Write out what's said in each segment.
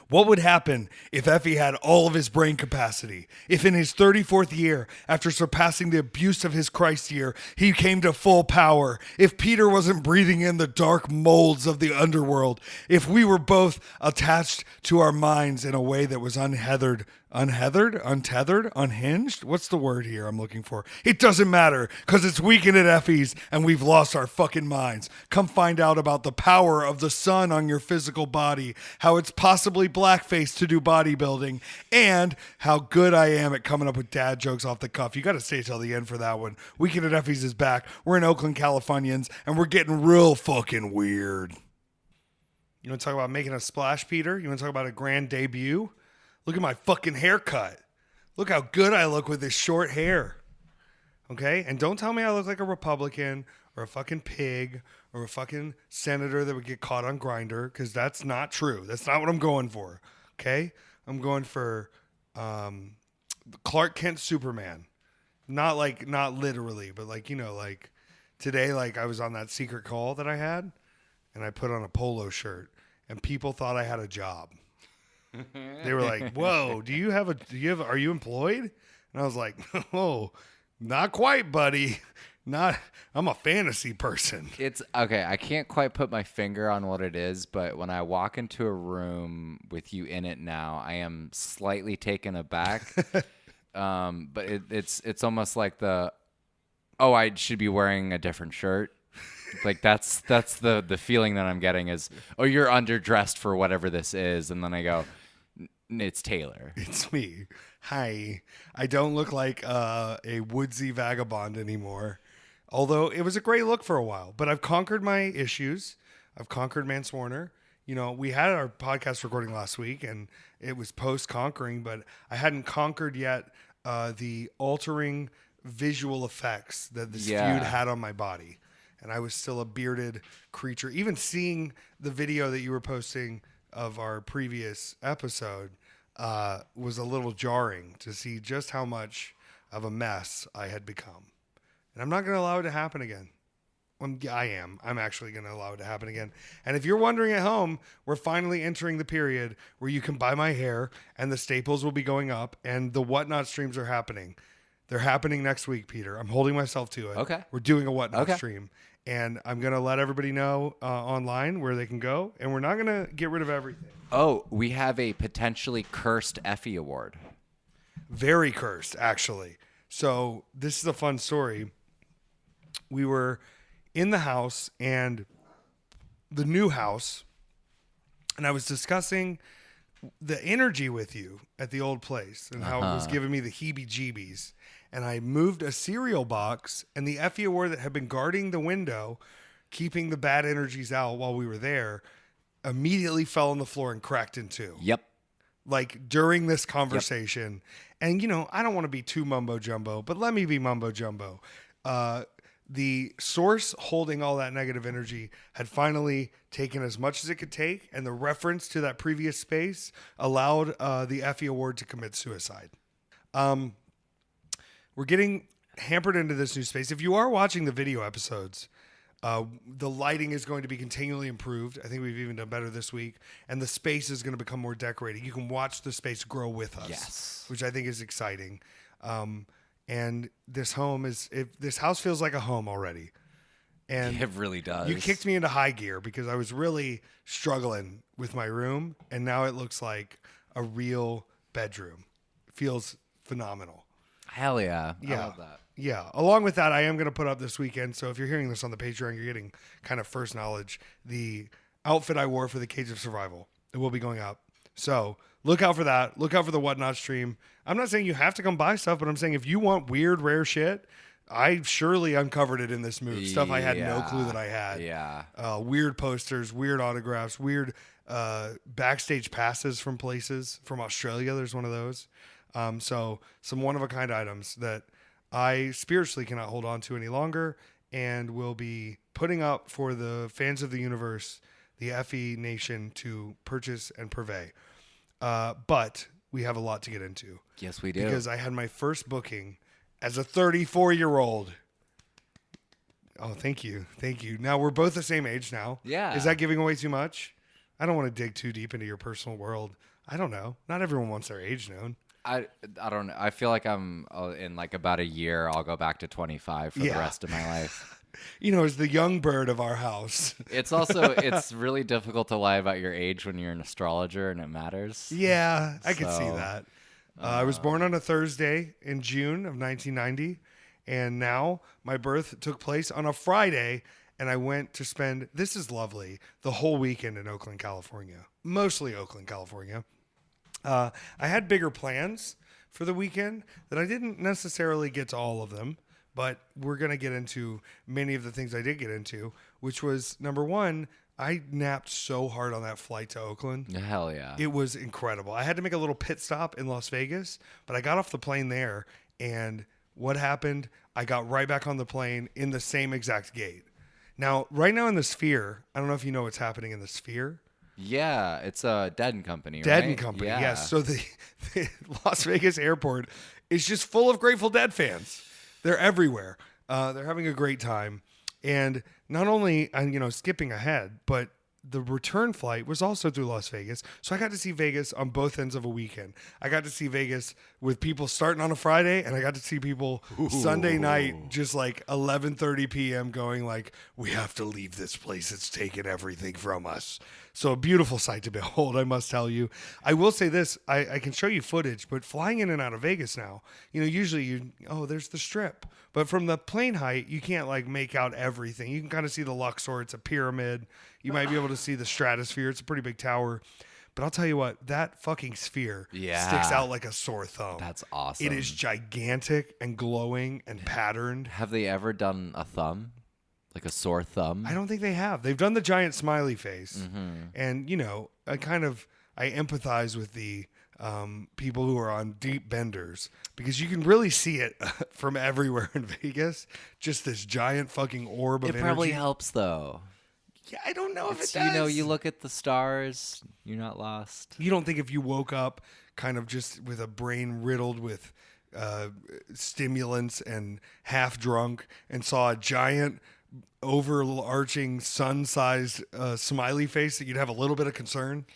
What would happen if Effy had all of his brain capacity? If in his 34th year, after surpassing the abuse of his Christ year, he came to full power? If Peter wasn't breathing in the dark molds of the underworld? If we were both attached to our minds in a way that was untethered, unhinged? What's the word here I'm looking for? It doesn't matter, because it's Weekend at Effy's and we've lost our fucking minds. Come find out about the power of the sun on your physical body, how it's possibly blackface to do bodybuilding, and how good I am at coming up with dad jokes off the cuff. You got to stay till the end for that one. Weekend at Effy's is back. We're in Oakland, Californians, and we're getting real fucking weird. You want to talk about making a splash, Peter? You want to talk about a grand debut? Look at my fucking haircut. Look how good I look with this short hair. Okay? And don't tell me I look like a Republican or a fucking pig or a fucking senator that would get caught on Grindr, because that's not true. That's not what I'm going for. Okay? I'm going for Clark Kent Superman. Not literally, but like today, like I was on that secret call that I had and I put on a polo shirt and people thought I had a job. They were like, "Whoa, are you employed?" And I was like, "Oh, not quite, buddy. I'm a fantasy person." It's okay. I can't quite put my finger on what it is, but when I walk into a room with you in it now, I am slightly taken aback. But it's almost like I should be wearing a different shirt. Like that's the feeling that I'm getting is, oh, you're underdressed for whatever this is, and then I go, it's Taylor. It's me. Hi. I don't look like a woodsy vagabond anymore. Although it was a great look for a while. But I've conquered my issues. I've conquered Manswarner. You know, we had our podcast recording last week, and it was post-conquering, but I hadn't conquered yet the altering visual effects that this feud had on my body. And I was still a bearded creature. Even seeing the video that you were posting of our previous episode was a little jarring to see just how much of a mess I had become. And I'm not going to allow it to happen again. I am. I'm actually going to allow it to happen again. And if you're wondering at home, we're finally entering the period where you can buy my hair and the staples will be going up and the Whatnot streams are happening. They're happening next week, Peter. I'm holding myself to it. Okay. We're doing a Whatnot stream. And I'm going to let everybody know online where they can go. And we're not going to get rid of everything. Oh, we have a potentially cursed Effy award. Very cursed, actually. So this is a fun story. We were in the house and the new house, and I was discussing the energy with you at the old place and how it was giving me the heebie-jeebies. And I moved a cereal box, and the Effy award that had been guarding the window, keeping the bad energies out while we were there, immediately fell on the floor and cracked in two. Yep. Like during this conversation. Yep. And, you know, I don't want to be too mumbo jumbo, but let me be mumbo jumbo. The source holding all that negative energy had finally taken as much as it could take, and the reference to that previous space allowed the Effy award to commit suicide. We're getting hampered into this new space. If you are watching the video episodes, the lighting is going to be continually improved. I think we've even done better this week. And the space is going to become more decorated. You can watch the space grow with us, which I think is exciting. And this house feels like a home already. And it really does. You kicked me into high gear because I was really struggling with my room. And now it looks like a real bedroom. It feels phenomenal. Hell yeah. I love that. Yeah. Along with that, I am going to put up this weekend. So if you're hearing this on the Patreon, you're getting kind of first knowledge. The outfit I wore for the Cage of Survival. It will be going up. So look out for that. Look out for the Whatnot stream. I'm not saying you have to come buy stuff, but I'm saying if you want weird, rare shit, I surely uncovered it in this move. Stuff I had no clue that I had. Yeah. Weird posters, weird autographs, weird backstage passes from places. From Australia, there's one of those. So some one-of-a-kind items that I spiritually cannot hold on to any longer and will be putting up for the fans of the universe, the Effy Nation, to purchase and purvey. But we have a lot to get into. Yes, we do. Because I had my first booking as a 34-year-old. Oh, thank you. Thank you. Now, we're both the same age now. Yeah. Is that giving away too much? I don't want to dig too deep into your personal world. I don't know. Not everyone wants their age known. I don't know. I feel like I'm in like about a year. I'll go back to 25 for the rest of my life. As the young bird of our house. It's really difficult to lie about your age when you're an astrologer and it matters. Yeah, I could see that. I was born on a Thursday in June of 1990, and now my birth took place on a Friday, and I went to spend, this is lovely, the whole weekend in Oakland, California. Mostly Oakland, California. I had bigger plans for the weekend that I didn't necessarily get to all of them, but we're going to get into many of the things I did get into, which was, number one, I napped so hard on that flight to Oakland. Hell yeah. It was incredible. I had to make a little pit stop in Las Vegas, but I got off the plane there, and what happened? I got right back on the plane in the same exact gate. Now, right now in the Sphere, I don't know if you know what's happening in the Sphere. Yeah, it's a Dead and Company, right? Dead and Company, yeah. yes. So the Las Vegas airport is just full of Grateful Dead fans. They're everywhere. They're having a great time. And not only, skipping ahead, but the return flight was also through Las Vegas. So I got to see Vegas on both ends of a weekend. I got to see Vegas with people starting on a Friday, and I got to see people Sunday night, just like 11:30 p.m. going like, we have to leave this place. It's taken everything from us. So a beautiful sight to behold, I must tell you. I will say this, I can show you footage, but flying in and out of Vegas now, usually there's the Strip. But from the plane height, you can't like make out everything. You can kind of see the Luxor. It's a pyramid. You might be able to see the Stratosphere. It's a pretty big tower. But I'll tell you what, that fucking sphere sticks out like a sore thumb. That's awesome. It is gigantic and glowing and patterned. Have they ever done a thumb? Like a sore thumb? I don't think they have. They've done the giant smiley face. Mm-hmm. And, I empathize with the people who are on deep benders because you can really see it from everywhere in Vegas. Just this giant fucking orb of energy. It probably helps, though. Yeah, I don't know if it does. You look at the stars, you're not lost. You don't think if you woke up kind of just with a brain riddled with stimulants and half drunk and saw a giant overarching sun-sized smiley face that you'd have a little bit of concern?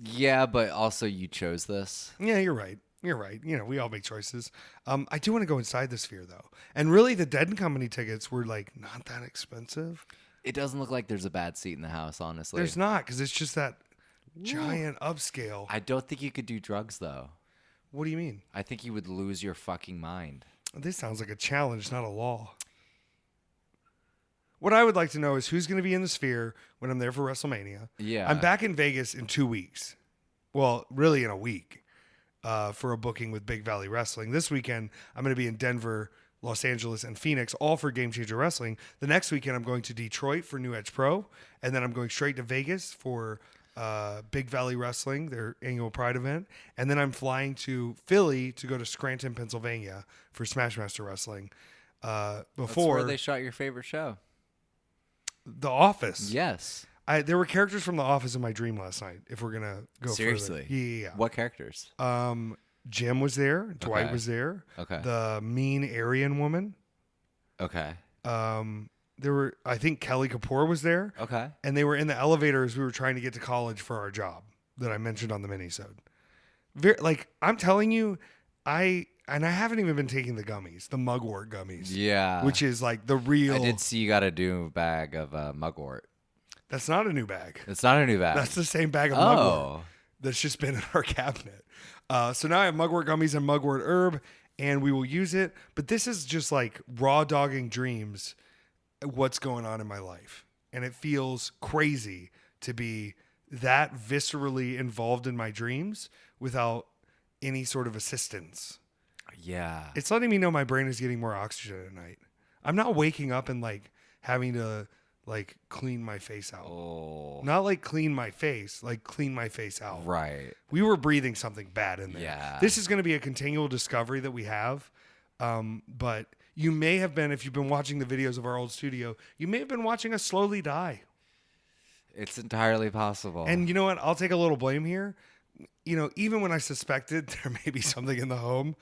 Yeah, but also you chose this. Yeah, you're right. You're right. We all make choices. I do want to go inside the Sphere, though. And really, the Dead and Company tickets were, not that expensive. It doesn't look like there's a bad seat in the house, honestly. There's not, because it's just that giant upscale. I don't think you could do drugs, though. What do you mean? I think you would lose your fucking mind. This sounds like a challenge, not a law. What I would like to know is who's going to be in the Sphere when I'm there for WrestleMania. Yeah. I'm back in Vegas in 2 weeks. Well, really in a week for a booking with Big Valley Wrestling. This weekend, I'm going to be in Denver, Los Angeles, and Phoenix, all for Game Changer Wrestling. The next weekend, I'm going to Detroit for New Edge Pro, and then I'm going straight to Vegas for Big Valley Wrestling, their annual Pride event, and then I'm flying to Philly to go to Scranton, Pennsylvania for Smashmaster Wrestling. That's Before where they shot your favorite show. The Office. Yes. There were characters from The Office in my dream last night, if we're going to go Seriously? further. Yeah. What characters? Jim was there. Dwight was there. Okay. The mean Aryan woman. Okay. There were, I think Kelly Kapoor was there. Okay. And they were in the elevator as we were trying to get to college for our job that I mentioned on the minisode. I'm telling you, I haven't even been taking the gummies, the mugwort gummies. Yeah. Which is like the real. I did see you got a new bag of mugwort. That's not a new bag. It's not a new bag. That's the same bag of mugwort that's just been in our cabinet. So now I have mugwort gummies and mugwort herb, and we will use it. But this is just like raw dogging dreams, what's going on in my life. And it feels crazy to be that viscerally involved in my dreams without any sort of assistance. Yeah. It's letting me know my brain is getting more oxygen at night. I'm not waking up and having to clean my face out. Oh. Not clean my face, clean my face out. Right. We were breathing something bad in there. Yeah. This is going to be a continual discovery that we have. But you may have been, if you've been watching the videos of our old studio, you may have been watching us slowly die. It's entirely possible. And you know what? I'll take a little blame here. Even when I suspected there may be something in the home,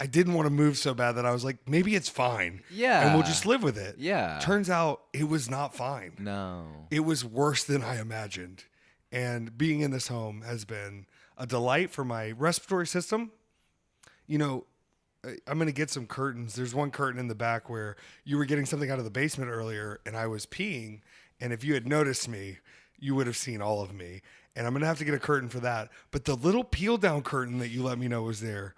I didn't want to move so bad that I was like, maybe it's fine. Yeah. And we'll just live with it. Yeah. Turns out it was not fine. No. It was worse than I imagined. And being in this home has been a delight for my respiratory system. You know, I'm going to get some curtains. There's one curtain in the back where you were getting something out of the basement earlier and I was peeing. And if you had noticed me, you would have seen all of me. And I'm going to have to get a curtain for that. But the little peel down curtain that you let me know was there.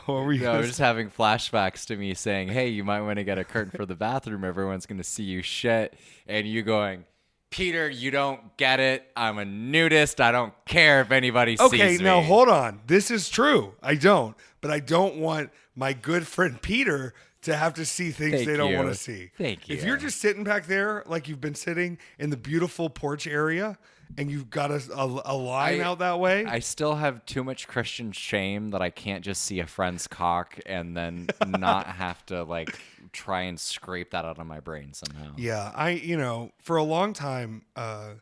What were you No, I gonna was just having flashbacks to me saying, hey, you might want to get a curtain for the bathroom. Everyone's going to see you shit. And you going, Peter, you don't get it. I'm a nudist. I don't care if anybody sees me. Okay, now hold on. This is true. I don't. But I don't want my good friend Peter to have to see things Thank they don't you. want to see. Thank you. If you're just sitting back there like you've been sitting in the beautiful porch area and you've got a line out that way. I still have too much Christian shame that I can't just see a friend's cock and then not have to like try and scrape that out of my brain somehow. Yeah, for a long time, I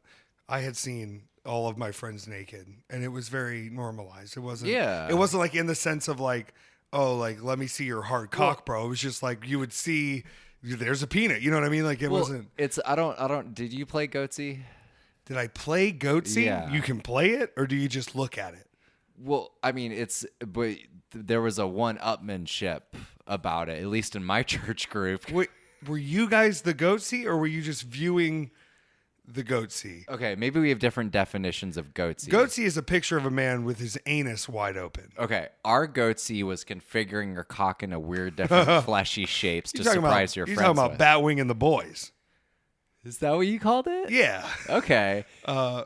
had seen all of my friends naked, and it was very normalized. It wasn't. Yeah. It wasn't like in the sense of like, oh, like let me see your hard cock, bro. It was just like you would see. There's a peanut. You know what I mean? Like it wasn't. It's I don't. Did you play Goatsy? Did I play Goatsy? Yeah. You can play it, or do you just look at it? Well, I mean, but there was a one-upmanship about it, at least in my church group. Wait, were you guys the Goatsy, or were you just viewing the Goatsy? Okay, maybe we have different definitions of Goatsy. Goatsy is a picture of a man with his anus wide open. Okay, our Goatsy was configuring your cock into weird, different fleshy shapes to surprise your friends. You're talking about Batwing and the Boys. Is that what you called it? Yeah. Okay.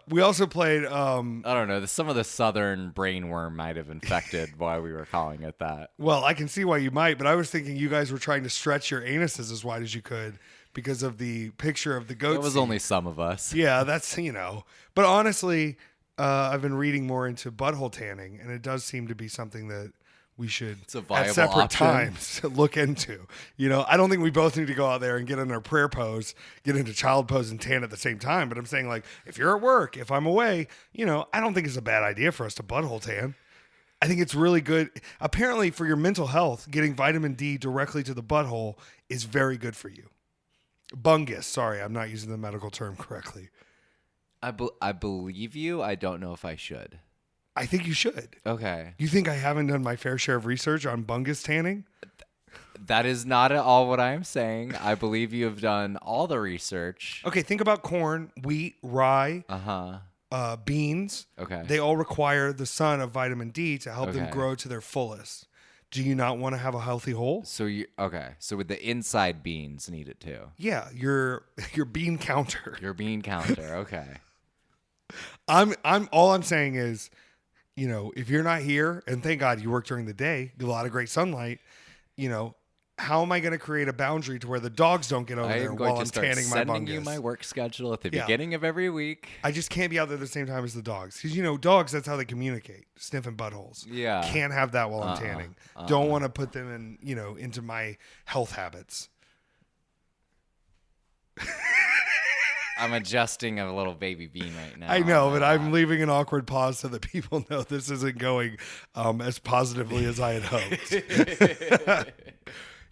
We also played. I don't know. Some of the southern brainworm might have infected why we were calling it that. Well, I can see why you might, but I was thinking you guys were trying to stretch your anuses as wide as you could because of the picture of the goat. It was only some of us. Yeah, that's But honestly, I've been reading more into butthole tanning, and it does seem to be something that we should It's a viable at separate option. times look into. I don't think we both need to go out there and get in our prayer pose, get into child pose and tan at the same time. But I'm saying, like, if you're at work, if I'm away, I don't think it's a bad idea for us to butthole tan. I think it's really good. Apparently, for your mental health, getting vitamin D directly to the butthole is very good for you. Bungus. Sorry, I'm not using the medical term correctly. I believe you. I don't know if I should. I think you should. Okay. You think I haven't done my fair share of research on bungus tanning? That is not at all what I am saying. I believe you have done all the research. Okay, think about corn, wheat, rye, beans. Okay. They all require the sun of vitamin D to help them Okay. grow to their fullest. Do you not want to have a healthy hole? So So with the inside beans need it too. Yeah, your bean counter. Your bean counter. Okay. All I'm saying is, if you're not here, and thank God you work during the day, get a lot of great sunlight, how am I going to create a boundary to where the dogs don't get over I there am going while to I'm start tanning my sending bungus? you my work schedule at the Yeah. beginning of every week. I just can't be out there at the same time as the dogs. Because, dogs, that's how they communicate, sniffing buttholes. Yeah. Can't have that while I'm tanning. Don't want to put them in, into my health habits. I'm adjusting a little baby bean right now. I know, but I'm leaving an awkward pause so that people know this isn't going as positively as I had hoped.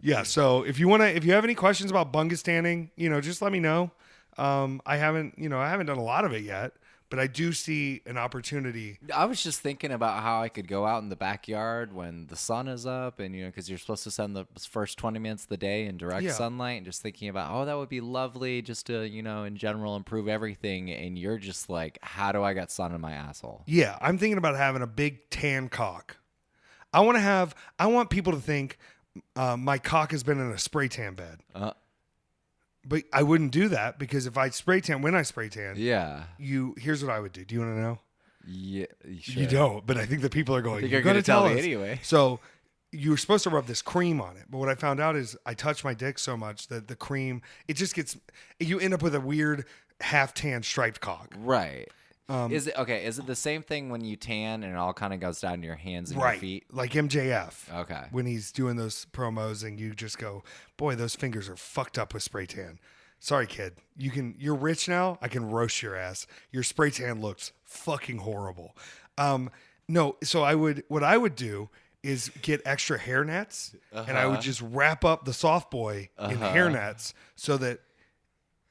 Yeah, so if you have any questions about bungus tanning, just let me know. I haven't done a lot of it yet, but I do see an opportunity. I was just thinking about how I could go out in the backyard when the sun is up and, because you're supposed to spend the first 20 minutes of the day in direct sunlight, and just thinking about, that would be lovely just to, in general improve everything. And you're just like, how do I get sun in my asshole? Yeah, I'm thinking about having a big tan cock. I want people to think my cock has been in a spray tan bed. But I wouldn't do that because if I spray tan, Yeah. here's what I would do. Do you want to know? Yeah. You don't, but I think the people are going, think you're you're going to gonna tell tell me us. anyway. So you're supposed to rub this cream on it. But what I found out is I touch my dick so much that the cream, you end up with a weird half tan striped cock. Right. Is it the same thing when you tan and it all kind of goes down to your hands and your feet? Like MJF. Okay. When he's doing those promos and you just go, boy, those fingers are fucked up with spray tan. Sorry, kid. You're rich now. I can roast your ass. Your spray tan looks fucking horrible. No, so what I would do is get extra hair nets and I would just wrap up the soft boy in hair nets so that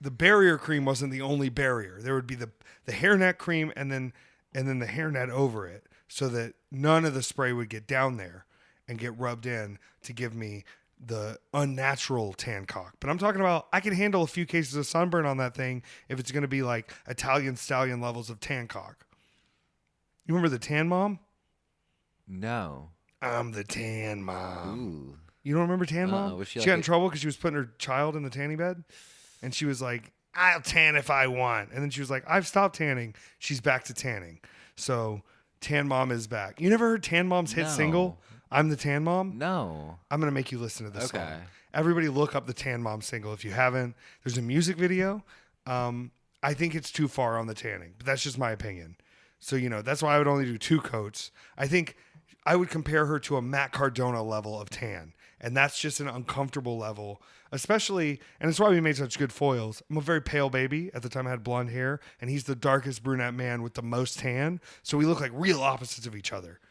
the barrier cream wasn't the only barrier. There would be the hairnet cream and then the hairnet over it, so that none of the spray would get down there and get rubbed in to give me the unnatural tan cock. But I'm talking about, I can handle a few cases of sunburn on that thing if it's going to be like Italian stallion levels of tan cock. You remember the tan mom? No. I'm the tan mom. Ooh. You don't remember tan mom? Was She she got like in trouble because she was putting her child in the tanning bed. And she was like, I'll tan if I want. And then she was like, I've stopped tanning. She's back to tanning. So tan mom is back. You never heard tan mom's hit No. single? I'm the tan mom? No. I'm going to make you listen to this Okay. song. Everybody look up the tan mom single if you haven't. There's a music video. I think it's too far on the tanning, but that's just my opinion. So, that's why I would only do 2 coats. I think I would compare her to a Matt Cardona level of tan. And that's just an uncomfortable level, especially, and it's why we made such good foils. I'm a very pale baby. At the time I had blonde hair, and he's the darkest brunette man with the most tan. So we look like real opposites of each other,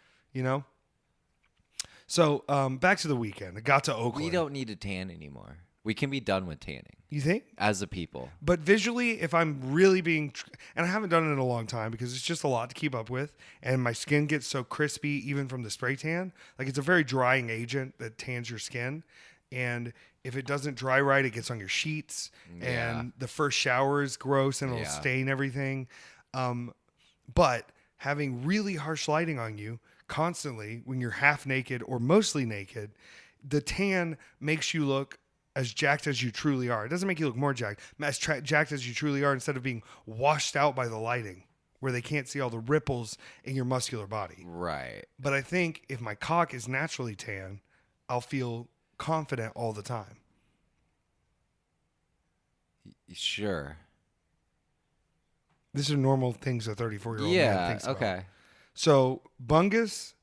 So back to the weekend. I got to Oakland. We don't need to tan anymore. We can be done with tanning You think? as a people. But visually, if I'm really being, and I haven't done it in a long time because it's just a lot to keep up with, and my skin gets so crispy even from the spray tan. Like, it's a very drying agent that tans your skin, and if it doesn't dry right, it gets on your sheets, and the first shower is gross and it'll stain everything. But having really harsh lighting on you constantly when you're half naked or mostly naked, the tan makes you look as jacked as you truly are. It doesn't make you look more jacked. As jacked as you truly are, instead of being washed out by the lighting where they can't see all the ripples in your muscular body. Right. But I think if my cock is naturally tan, I'll feel confident all the time. Sure. These are normal things a 34-year-old man Yeah. thinks about. Okay. So Bungus,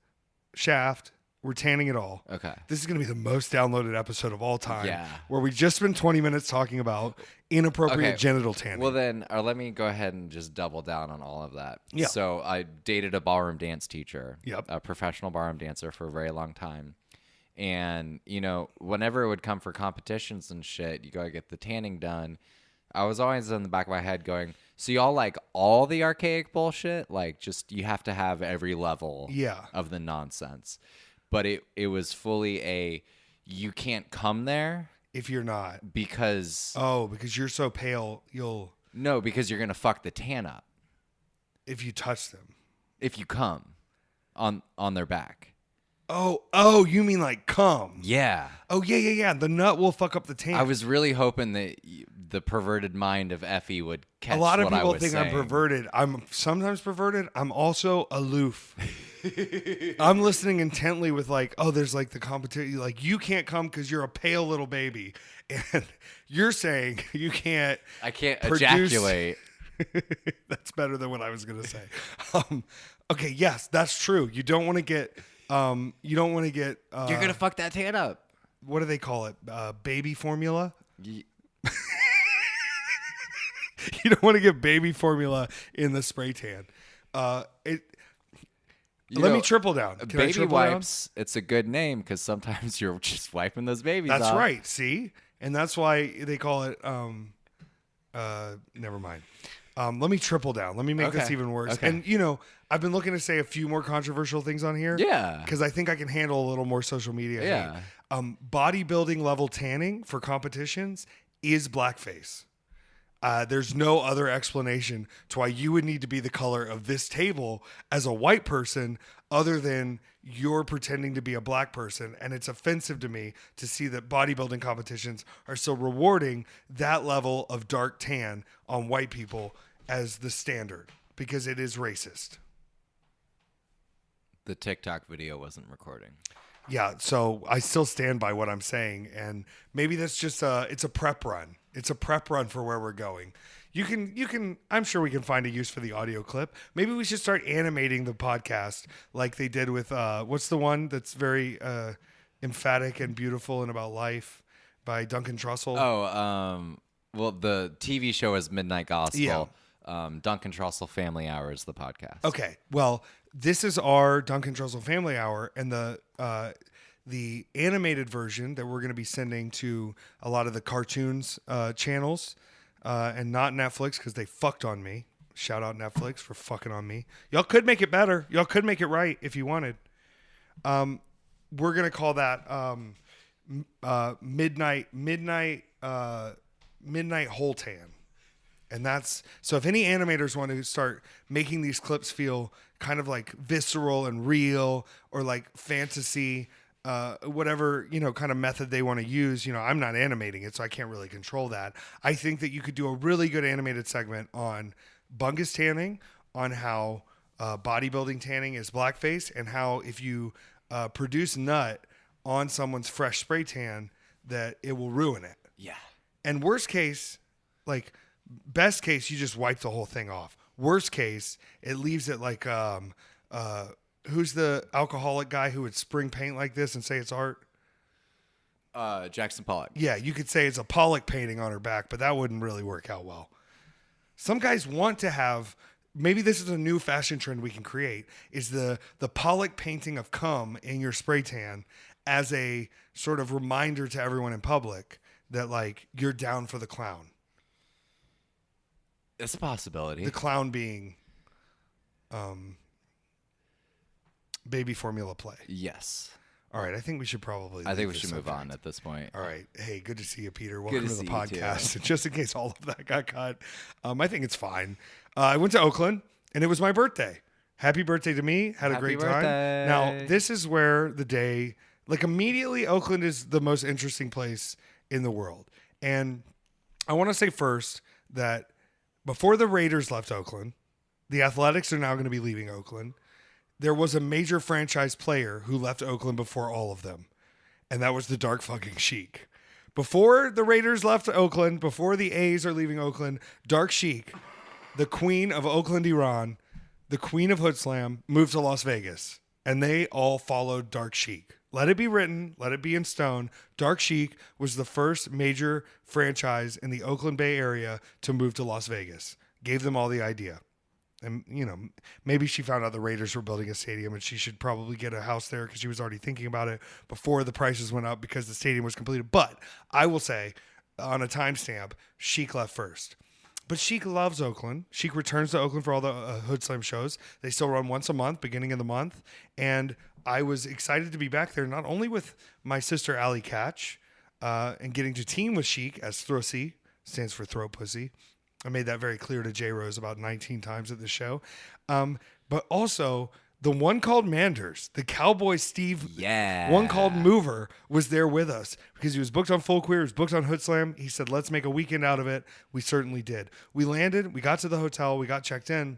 Shaft, we're tanning it all. Okay. This is going to be the most downloaded episode of all time. Yeah. Where we just spent 20 minutes talking about inappropriate genital tanning. Well, then, let me go ahead and just double down on all of that. Yeah. So I dated a ballroom dance teacher. Yep. A professional ballroom dancer for a very long time. And, whenever it would come for competitions and shit, you gotta get the tanning done. I was always in the back of my head going, so y'all like all the archaic bullshit? Like, just you have to have every level of the nonsense. But it was fully you can't come there if you're not. because Because you're so pale, because you're gonna fuck the tan up if you touch them. if you come on their back. Oh, you mean like cum? Yeah. Oh, yeah. The nut will fuck up the tan. I was really hoping that the perverted mind of Effy would catch A lot of what I people was think saying. I'm perverted. I'm sometimes perverted. I'm also aloof. I'm listening intently with like, there's like the competition. Like, you can't come because you're a pale little baby. And you're saying you can't. I can't produce- ejaculate. That's better than what I was going to say. Okay, yes, that's true. You don't want to get. You're gonna fuck that tan up. What do they call it? Baby formula. You don't want to get baby formula in the spray tan. Let me triple down. Can I Baby triple down? wipes. It's a good name because sometimes you're just wiping those babies That's off. right. See, and that's why they call it. Never mind. Let me triple down. Let me make this even worse. Okay. And I've been looking to say a few more controversial things on here. Yeah. Because I think I can handle a little more social media. Yeah. hate. Bodybuilding level tanning for competitions is blackface. There's no other explanation to why you would need to be the color of this table as a white person other than you're pretending to be a black person. And it's offensive to me to see that bodybuilding competitions are still rewarding that level of dark tan on white people as the standard because it is racist. The TikTok video wasn't recording. Yeah, so I still stand by what I'm saying, and maybe that's just it's a prep run. It's a prep run for where we're going. You can. I'm sure we can find a use for the audio clip. Maybe we should start animating the podcast like they did with what's the one that's very emphatic and beautiful and about life by Duncan Trussell. Well, the TV show is Midnight Gospel. Yeah. Duncan Trussell Family Hour is the podcast. Okay, well, this is our Duncan Trussell Family Hour, and the animated version that we're going to be sending to a lot of the cartoons channels and not Netflix because they fucked on me. Shout out Netflix for fucking on me. Y'all could make it better. Y'all could make it right if you wanted. We're gonna call that midnight whole tan. And that's so if any animators want to start making these clips feel kind of like visceral and real or like fantasy, whatever, kind of method they want to use, I'm not animating it, so I can't really control that. I think that you could do a really good animated segment on bungus tanning, on how bodybuilding tanning is blackface, and how if you produce nut on someone's fresh spray tan, that it will ruin it. Yeah. And worst case, like best case, you just wipe the whole thing off. Worst case, it leaves it like who's the alcoholic guy who would spring paint like this and say it's art? Jackson Pollock. Yeah, you could say it's a Pollock painting on her back, but that wouldn't really work out well. Some guys want to have, maybe this is a new fashion trend we can create, is the Pollock painting of cum in your spray tan as a sort of reminder to everyone in public that like you're down for the clown. It's a possibility. The clown being baby formula play. Yes. All right, I think we should probably I think we should move on at this point. All right. Hey, good to see you, Peter. Welcome to the see you podcast. Just in case all of that got cut, I think it's fine. I went to Oakland, and it was my birthday. Happy birthday to me. Had a great time. Now, this is where the day, like immediately, Oakland is the most interesting place in the world. And I want to say first that before the Raiders left Oakland, the Athletics are now going to be leaving Oakland. There was a major franchise player who left Oakland before all of them, and that was the Dark fucking Sheik. Before the Raiders left Oakland, before the A's are leaving Oakland, Dark Sheik, the queen of Oakland, Iran, the queen of Hood Slam, moved to Las Vegas, and they all followed Dark Sheik. Let it be written, let it be in stone. Dark Sheik was the first major franchise in the Oakland Bay area to move to Las Vegas. Gave them all the idea. And, maybe she found out the Raiders were building a stadium and she should probably get a house there because she was already thinking about it before the prices went up because the stadium was completed. But I will say, on a timestamp, Sheik left first. But Sheik loves Oakland. Sheik returns to Oakland for all the Hood Slam shows. They still run once a month, beginning of the month. And I was excited to be back there, not only with my sister, Allie Catch, and getting to team with Sheik as Thrussy, stands for throat pussy. I made that very clear to J Rose about 19 times at the show. But also the one called Manders, the Cowboy Steve, one called Mover, was there with us because he was booked on Full Queer, he was booked on Hood Slam. He said, let's make a weekend out of it. We certainly did. We landed, we got to the hotel, we got checked in,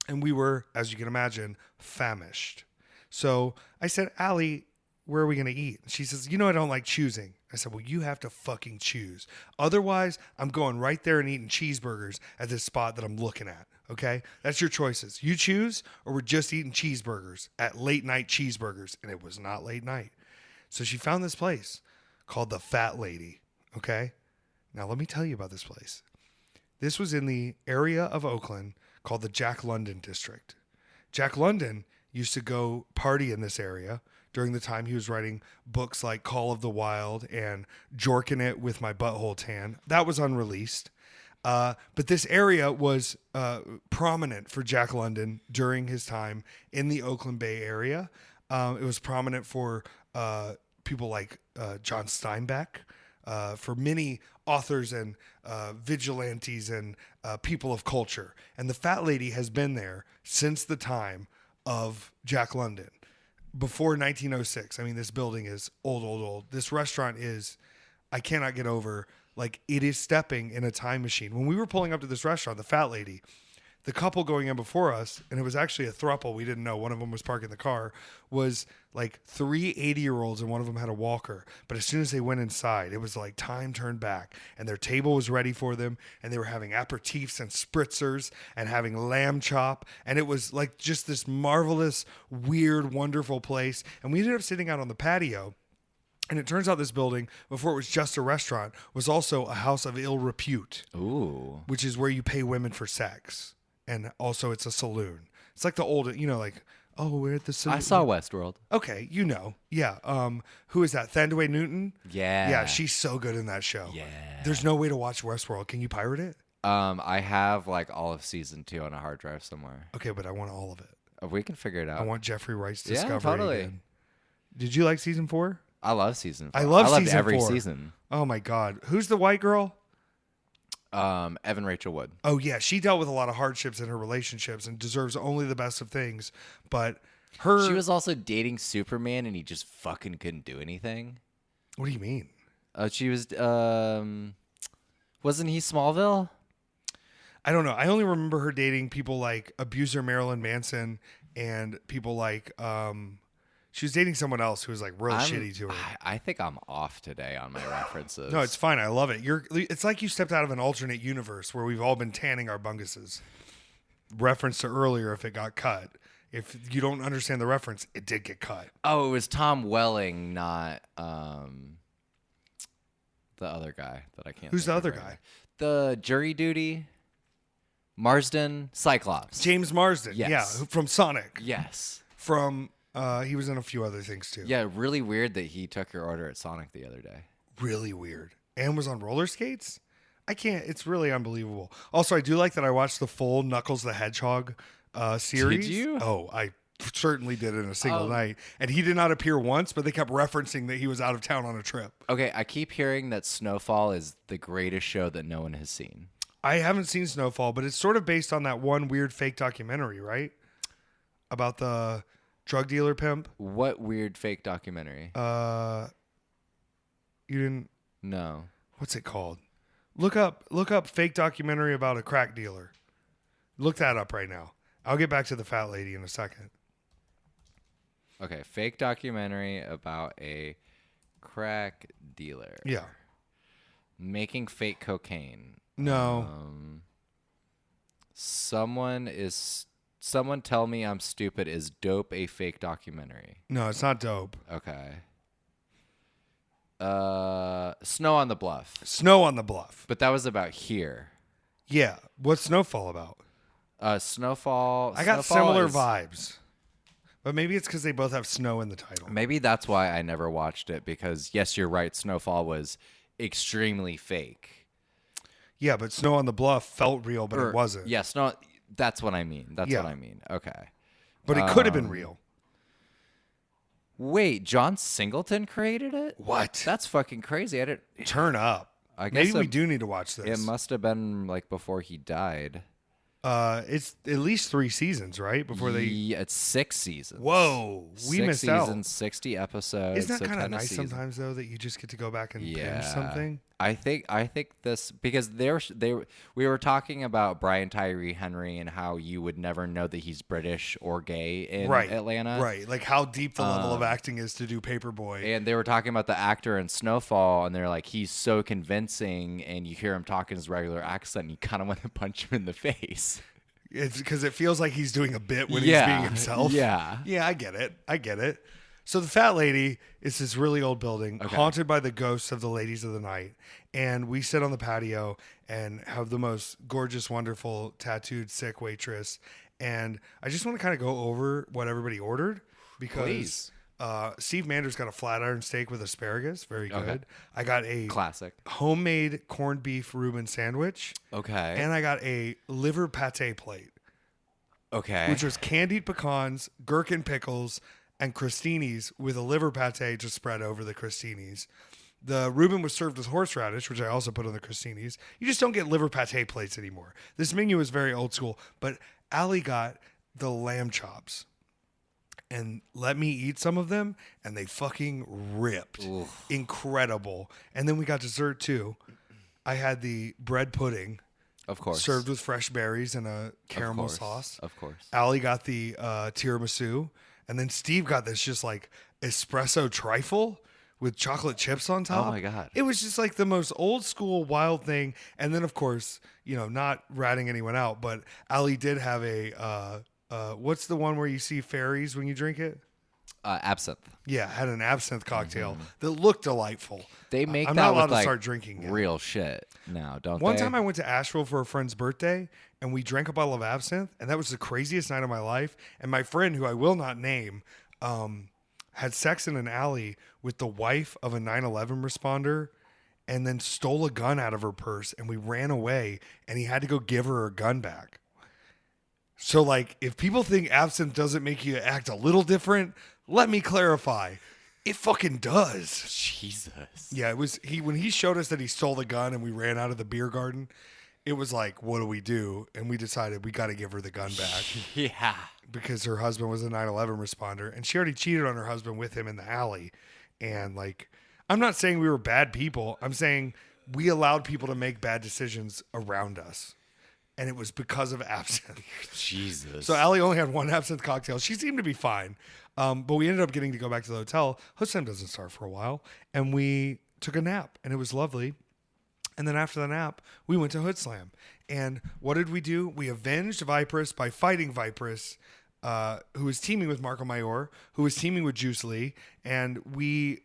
and we were, as you can imagine, famished. So I said, Allie, where are we going to eat? She says, I don't like choosing. I said, well, you have to fucking choose. Otherwise, I'm going right there and eating cheeseburgers at this spot that I'm looking at. Okay? That's your choices. You choose, or we're just eating cheeseburgers at late night cheeseburgers. And it was not late night. So she found this place called the Fat Lady. Okay? Now, let me tell you about this place. This was in the area of Oakland called the Jack London District. Jack London used to go party in this area during the time he was writing books like Call of the Wild and Jorkin' It with My Butthole Tan. That was unreleased. But this area was prominent for Jack London during his time in the Oakland Bay area. It was prominent for people like John Steinbeck, for many authors and vigilantes and people of culture. And the Fat Lady has been there since the time of Jack London. Before 1906. I mean, this building is old. This restaurant is, I cannot get over, like it is stepping in a time machine. When we were pulling up to this restaurant, the Fat Lady, the couple going in before us, and it was actually a throuple, we didn't know, one of them was parking the car, was like 3 80-year-olds and one of them had a walker. But as soon as they went inside, it was like time turned back and their table was ready for them and they were having aperitifs and spritzers and having lamb chop. And it was like just this marvelous, weird, wonderful place. And we ended up sitting out on the patio. And it turns out this building, before it was just a restaurant, was also a house of ill repute. Ooh. Which is where you pay women for sex. And also it's a saloon. It's like the old, like Oh, we're at the. I saw Westworld. Okay, yeah. Who is that? Thandaway Newton. Yeah. Yeah, she's so good in that show. Yeah. There's no way to watch Westworld. Can you pirate it? I have like all of season 2 on a hard drive somewhere. Okay, but I want all of it. We can figure it out. I want Jeffrey Wright's Yeah, Discovery totally. again. Did you like season 4? I love season 4. I love loved season every 4. season. Oh my God, who's the white girl? Evan Rachel Wood. Oh yeah, she dealt with a lot of hardships in her relationships and deserves only the best of things. But She was also dating Superman, and he just fucking couldn't do anything. What do you mean? She was. Wasn't he Smallville? I don't know. I only remember her dating people like abuser Marilyn Manson and people like she was dating someone else who was like real shitty to her. I think I'm off today on my references. No, it's fine. I love it. It's like you stepped out of an alternate universe where we've all been tanning our bunguses. Reference to earlier if it got cut. If you don't understand the reference, it did get cut. Oh, it was Tom Welling, not the other guy that I can't. Who's the think of other right guy? now. The jury duty. Marsden, Cyclops. James Marsden. Yes. Yeah, from Sonic. Yes. From he was in a few other things too. Yeah, really weird that he took your order at Sonic the other day. Really weird. And was on roller skates? I can't. It's really unbelievable. Also, I do like that I watched the full Knuckles the Hedgehog series. Did you? Oh, I certainly did in a single night. And he did not appear once, but they kept referencing that he was out of town on a trip. Okay, I keep hearing that Snowfall is the greatest show that no one has seen. I haven't seen Snowfall, but it's sort of based on that one weird fake documentary, right? About the drug dealer pimp. What weird fake documentary? You didn't. No. What's it called? Look up fake documentary about a crack dealer. Look that up right now. I'll get back to the fat lady in a second. Okay, fake documentary about a crack dealer. Yeah. Making fake cocaine. No. Someone tell me I'm stupid. Is Dope a fake documentary? No, it's not dope. Okay. Snow on the Bluff. Snow on the Bluff. But that was about here. Yeah. What's Snowfall about? Snowfall. I got Snowfall similar is- vibes. But maybe it's because they both have snow in the title. Maybe that's why I never watched it, because yes, you're right. Snowfall was extremely fake. Yeah, but Snow on the Bluff felt real, but it wasn't. Yeah, Snow. That's what I mean. That's Yeah. what I mean. Okay. But it could have been real. Wait, John Singleton created it? What? That's fucking crazy. I didn't. Turn up. I guess Maybe we do need to watch this. It must have been like before he died. It's at least 3 seasons, right? Before they. Yeah, it's 6 seasons. Whoa, we 6 missed seasons, out. 60 episodes. Isn't that so kind 10 of a nice season. sometimes though that you just get to go back and Yeah. binge something? I think this, because we were talking about Brian Tyree Henry and how you would never know that he's British or gay in Atlanta. Right, like how deep the level of acting is to do Paperboy. And they were talking about the actor in Snowfall, and they're like, he's so convincing, and you hear him talk in his regular accent, and you kind of want to punch him in the face. It's because it feels like he's doing a bit when he's being himself. Yeah. Yeah, I get it. So the fat lady is this really old building haunted by the ghosts of the ladies of the night. And we sit on the patio and have the most gorgeous, wonderful, tattooed, sick waitress. And I just want to kind of go over what everybody ordered because Please. Steve Mander's got a flat iron steak with asparagus. Very good. Okay. I got a Classic. homemade corned beef Reuben sandwich. Okay. And I got a liver pate plate, Okay. which was candied pecans, gherkin pickles, and crostinis with a liver pate just spread over the crostinis. The Reuben was served with horseradish, which I also put on the crostinis. You just don't get liver pate plates anymore. This menu is very old school, but Allie got the lamb chops and let me eat some of them, and they fucking ripped. Oof. Incredible. And then we got dessert too. I had the bread pudding Of course. served with fresh berries and a caramel Of course. sauce. Of course. Allie got the tiramisu, and then Steve got this just like espresso trifle with chocolate chips on top. Oh my God. It was just like the most old school wild thing. And then of course, not ratting anyone out, but Allie did have a what's the one where you see fairies when you drink it? Absinthe. Yeah, had an absinthe cocktail that looked delightful. They make I'm that not allowed with to like start drinking yet. real shit now, don't they? One time I went to Asheville for a friend's birthday, and we drank a bottle of absinthe, and that was the craziest night of my life. And my friend, who I will not name, had sex in an alley with the wife of a 9/11 responder, and then stole a gun out of her purse, and we ran away, and he had to go give her gun back. So, like, if people think absinthe doesn't make you act a little different, let me clarify. It fucking does. Jesus. Yeah, it was when he showed us that he stole the gun and we ran out of the beer garden, it was like, what do we do? And we decided we got to give her the gun back Yeah. because her husband was a 9/11 responder and she already cheated on her husband with him in the alley. And like, I'm not saying we were bad people. I'm saying we allowed people to make bad decisions around us. And it was because of absinthe. Jesus. So Allie only had one absinthe cocktail. She seemed to be fine. But we ended up getting to go back to the hotel. Host time doesn't start for a while. And we took a nap, and it was lovely. And then after the nap, we went to Hood Slam. And what did we do? We avenged Viperous by fighting Viperous, who was teaming with Marco Mayor, who was teaming with Juice Lee. And we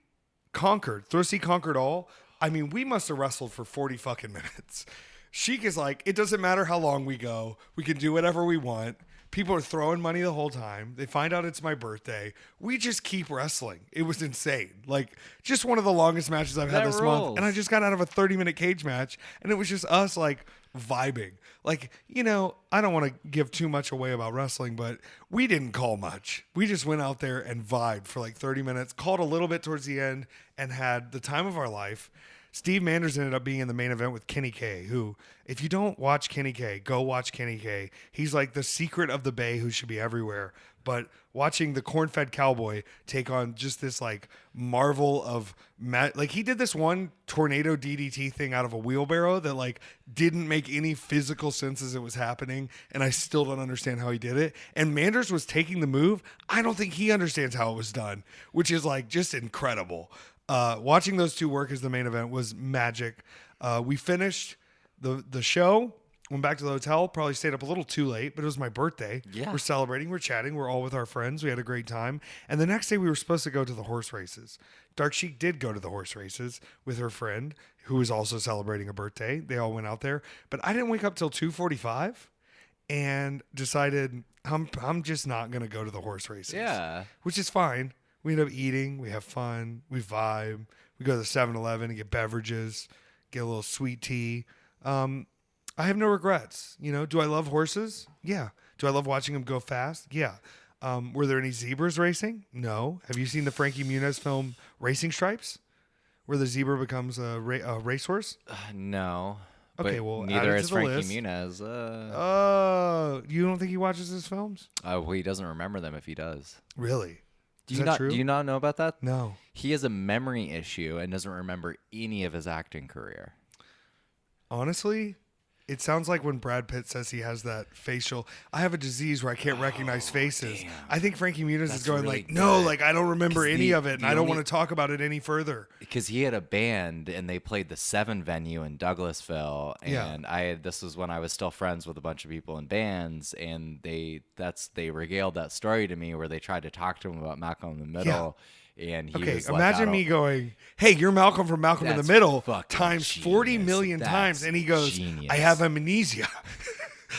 conquered. Thrusty conquered all. I mean, we must have wrestled for 40 fucking minutes. Sheik is like, it doesn't matter how long we go. We can do whatever we want. People are throwing money the whole time. They find out it's my birthday. We just keep wrestling. It was insane. Like, just one of the longest matches I've had That this rules. month. And I just got out of a 30-minute cage match. And it was just us, like, vibing. Like, you know, I don't want to give too much away about wrestling, but we didn't call much. We just went out there and vibed for like 30 minutes, called a little bit towards the end, and had the time of our life. Steve Manders ended up being in the main event with Kenny K, who, if you don't watch Kenny K, go watch Kenny K. He's like the secret of the Bay who should be everywhere. But watching the corn-fed cowboy take on just this like marvel of like he did this one tornado DDT thing out of a wheelbarrow that like didn't make any physical sense as it was happening, and I still don't understand how he did it. And Manders was taking the move. I don't think he understands how it was done, which is like just incredible. Watching those two work as the main event was magic. We finished the show, went back to the hotel, probably stayed up a little too late, but it was my birthday. Yeah. We're celebrating, we're chatting, we're all with our friends. We had a great time. And the next day we were supposed to go to the horse races. Dark Sheik did go to the horse races with her friend, who was also celebrating a birthday. They all went out there. But I didn't wake up till 2:45 and decided I'm just not going to go to the horse races. Yeah. Which is fine. We end up eating, we have fun, we vibe, we go to the 7-Eleven and get beverages, get a little sweet tea. I have no regrets. You know, do I love horses? Yeah. Do I love watching them go fast? Yeah. Were there any zebras racing? No. Have you seen the Frankie Muniz film Racing Stripes, where the zebra becomes a racehorse? No. Okay, but well, add neither it to is the Frankie list. Muniz. You don't think he watches his films? Well, he doesn't remember them if he does. Really? Do Is you that not? true? Do you not know about that? No. He has a memory issue and doesn't remember any of his acting career. Honestly, it sounds like when Brad Pitt says he has that facial, I have a disease where I can't recognize faces. damn. I think Frankie Muniz is That's going really like, no, good. like I don't remember 'Cause any the- of it, and the I don't only- want to talk about it any further. Because he had a band and they played the 7 venue in Douglasville, Yeah. and this was when I was still friends with a bunch of people in bands, and they regaled that story to me where they tried to talk to him about Malcolm in the Middle, and he Okay, was like, imagine I me don't- going, hey, you're Malcolm from Malcolm in the That's Middle fucking times 40 genius. million That's times, and he goes, genius. I have amnesia.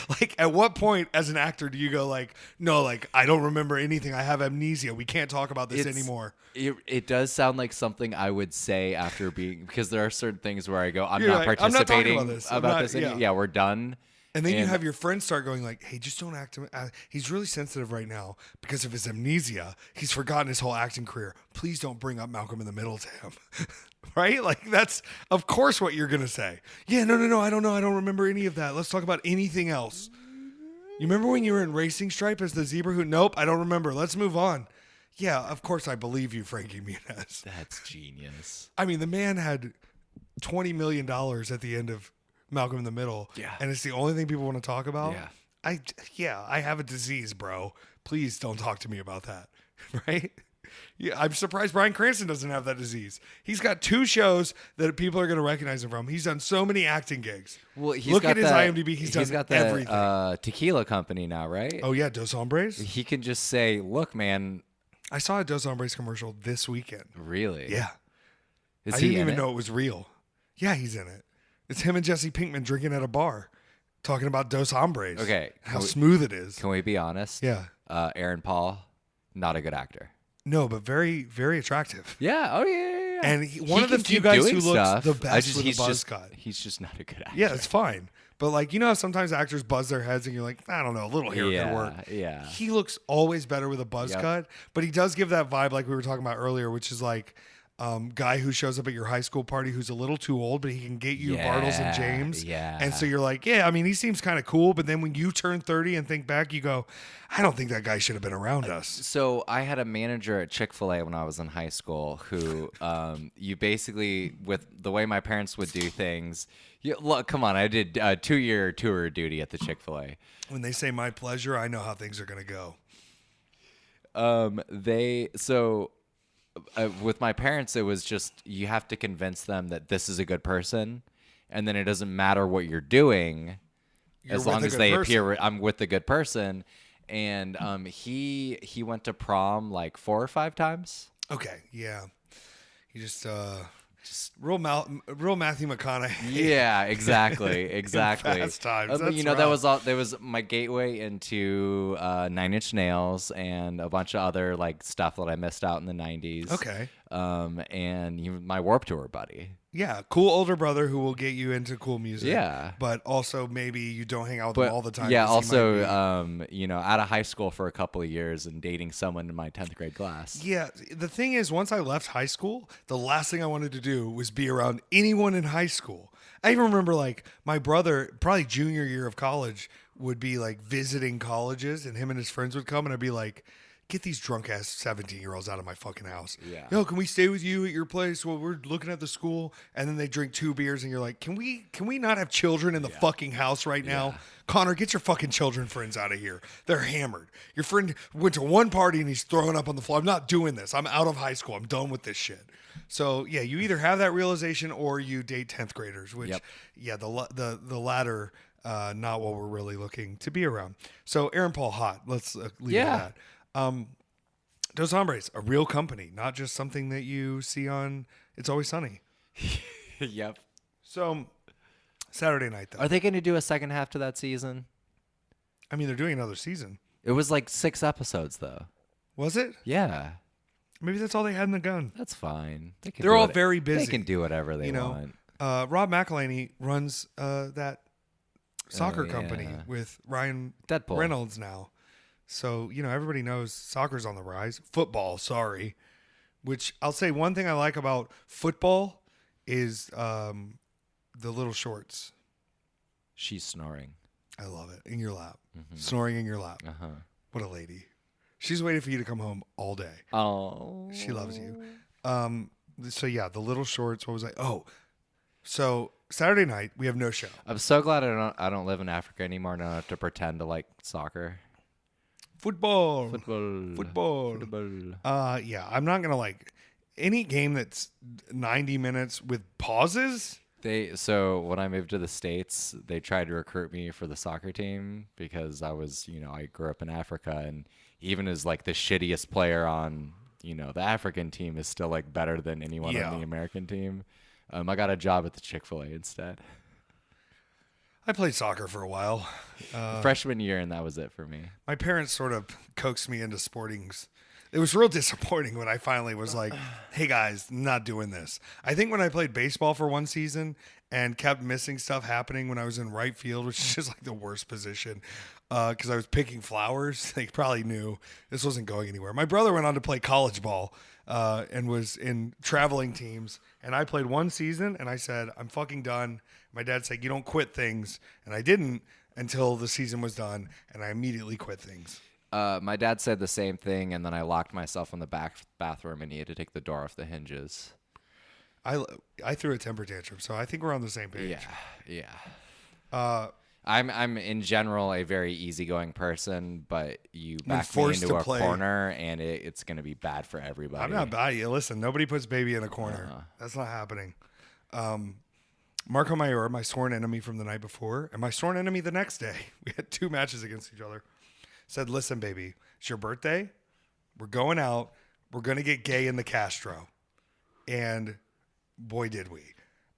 Like, at what point as an actor do you go like, no, like, I don't remember anything. I have amnesia. We can't talk about this It's- anymore. It does sound like something I would say after being, because there are certain things where I go, I'm You're not like, I'm not talking participating about this. I'm not- yeah. yeah, we're done. And then you have your friends start going like, hey, just don't act. He's really sensitive right now because of his amnesia. He's forgotten his whole acting career. Please don't bring up Malcolm in the Middle to him. Right? Like, that's, of course, what you're going to say. Yeah, no, I don't know. I don't remember any of that. Let's talk about anything else. You remember when you were in Racing Stripe as the zebra who, nope, I don't remember. Let's move on. Yeah, of course I believe you, Frankie Muniz. That's genius. I mean, the man had $20 million at the end of Malcolm in the Middle. Yeah. And it's the only thing people want to talk about. Yeah. I have a disease, bro. Please don't talk to me about that. Right? Yeah, I'm surprised Bryan Cranston doesn't have that disease. He's got 2 shows that people are going to recognize him from. He's done so many acting gigs. Well, Look at his IMDb. He's done got everything. that tequila company now, right? Oh, yeah, Dos Hombres? He can just say, look, man, I saw a Dos Hombres commercial this weekend. Really? Yeah. Is I he didn't in even it? know it was real. Yeah, he's in it. It's him and Jesse Pinkman drinking at a bar, talking about Dos Hombres. Okay, How smooth it is. Can we be honest? Yeah. Aaron Paul, not a good actor. No, but very, very attractive. Yeah. Oh yeah. And one He of the can few keep guys doing who looks stuff. the best with a he's buzz just, cut. He's just not a good actor. Yeah, it's fine. But like, you know how sometimes actors buzz their heads and you're like, I don't know, a little hair could work. Yeah. He looks always better with a buzz cut, but he does give that vibe like we were talking about earlier, which is like guy who shows up at your high school party who's a little too old, but he can get you Bartles and James. Yeah. And so you're like, yeah, I mean, he seems kind of cool. But then when you turn 30 and think back, you go, I don't think that guy should have been around us. So I had a manager at Chick-fil-A when I was in high school who you basically, with the way my parents would do things, look, come on, I did a 2-year tour duty at the Chick-fil-A. When they say my pleasure, I know how things are going to go. With my parents, it was just you have to convince them that this is a good person, and then it doesn't matter what you're doing, as long as they appear. I'm with the good person, and he went to prom like 4 or 5 times. Okay, yeah, he just real Matthew McConaughey. Yeah, exactly. Fast times. That's that was my gateway into 9 Inch Nails and a bunch of other like stuff that I missed out in the 90s. Okay. And my Warped Tour buddy. Yeah, cool older brother who will get you into cool music. Yeah. But also maybe you don't hang out with him all the time. Yeah, also, out of high school for a couple of years and dating someone in my 10th grade class. Yeah, the thing is, once I left high school, the last thing I wanted to do was be around anyone in high school. I even remember, like, my brother, probably junior year of college, would be, like, visiting colleges, and him and his friends would come, and I'd be like, get these drunk-ass 17-year-olds out of my fucking house. Yeah. Yo, can we stay with you at your place while we're looking at the school? And then they drink 2 beers, and you're like, can we not have children in the fucking house right now? Connor, get your fucking children friends out of here. They're hammered. Your friend went to one party, and he's throwing up on the floor. I'm not doing this. I'm out of high school. I'm done with this shit. So, yeah, you either have that realization or you date 10th graders, which, the latter, not what we're really looking to be around. So, Aaron Paul, hot. Let's leave it at that. Dos Hombres, a real company, not just something that you see on It's Always Sunny. Yep. So, Saturday night, though. Are they going to do a second half to that season? I mean, they're doing another season. It was like 6 episodes, though. Was it? Yeah. Maybe that's all they had in the gun. That's fine. They're all very busy. They can do whatever they want. Rob McElhenney runs that soccer company with Ryan Deadpool. Reynolds now. So, everybody knows soccer's on the rise. Football, sorry. Which I'll say one thing I like about football is the little shorts. She's snoring. I love it. In your lap. Mm-hmm. Snoring in your lap. Uh-huh. What a lady. She's waiting for you to come home all day. Oh. She loves you. So, yeah, the little shorts. What was I? Oh, so Saturday night, we have no show. I'm so glad I don't live in Africa anymore and I don't have to pretend to like soccer. Football. Yeah, I'm not going to like any game that's 90 minutes with pauses. So when I moved to the States, they tried to recruit me for the soccer team because I was, I grew up in Africa, and even as like the shittiest player on, the African team is still like better than anyone on the American team. I got a job at the Chick-fil-A instead. I played soccer for a while. Freshman year, and that was it for me. My parents sort of coaxed me into sportings. It was real disappointing when I finally was like, hey guys, not doing this. I think when I played baseball for one season and kept missing stuff happening when I was in right field, which is just like the worst position, because I was picking flowers. They probably knew this wasn't going anywhere. My brother went on to play college ball and was in traveling teams. And I played one season and I said, I'm fucking done. My dad said, you don't quit things. And I didn't until the season was done. And I immediately quit things. My dad said the same thing, and then I locked myself in the bathroom and he had to take the door off the hinges. I threw a temper tantrum, so I think we're on the same page. Yeah. I'm in general a very easygoing person, but you back me into a corner, and it's going to be bad for everybody. I'm not bad. Listen, nobody puts baby in a corner. That's not happening. Marco Mayor, my sworn enemy from the night before, and my sworn enemy the next day. We had 2 matches against each other. Said, listen, baby, it's your birthday. We're going out. we're going to get gay in the Castro. And boy, did we.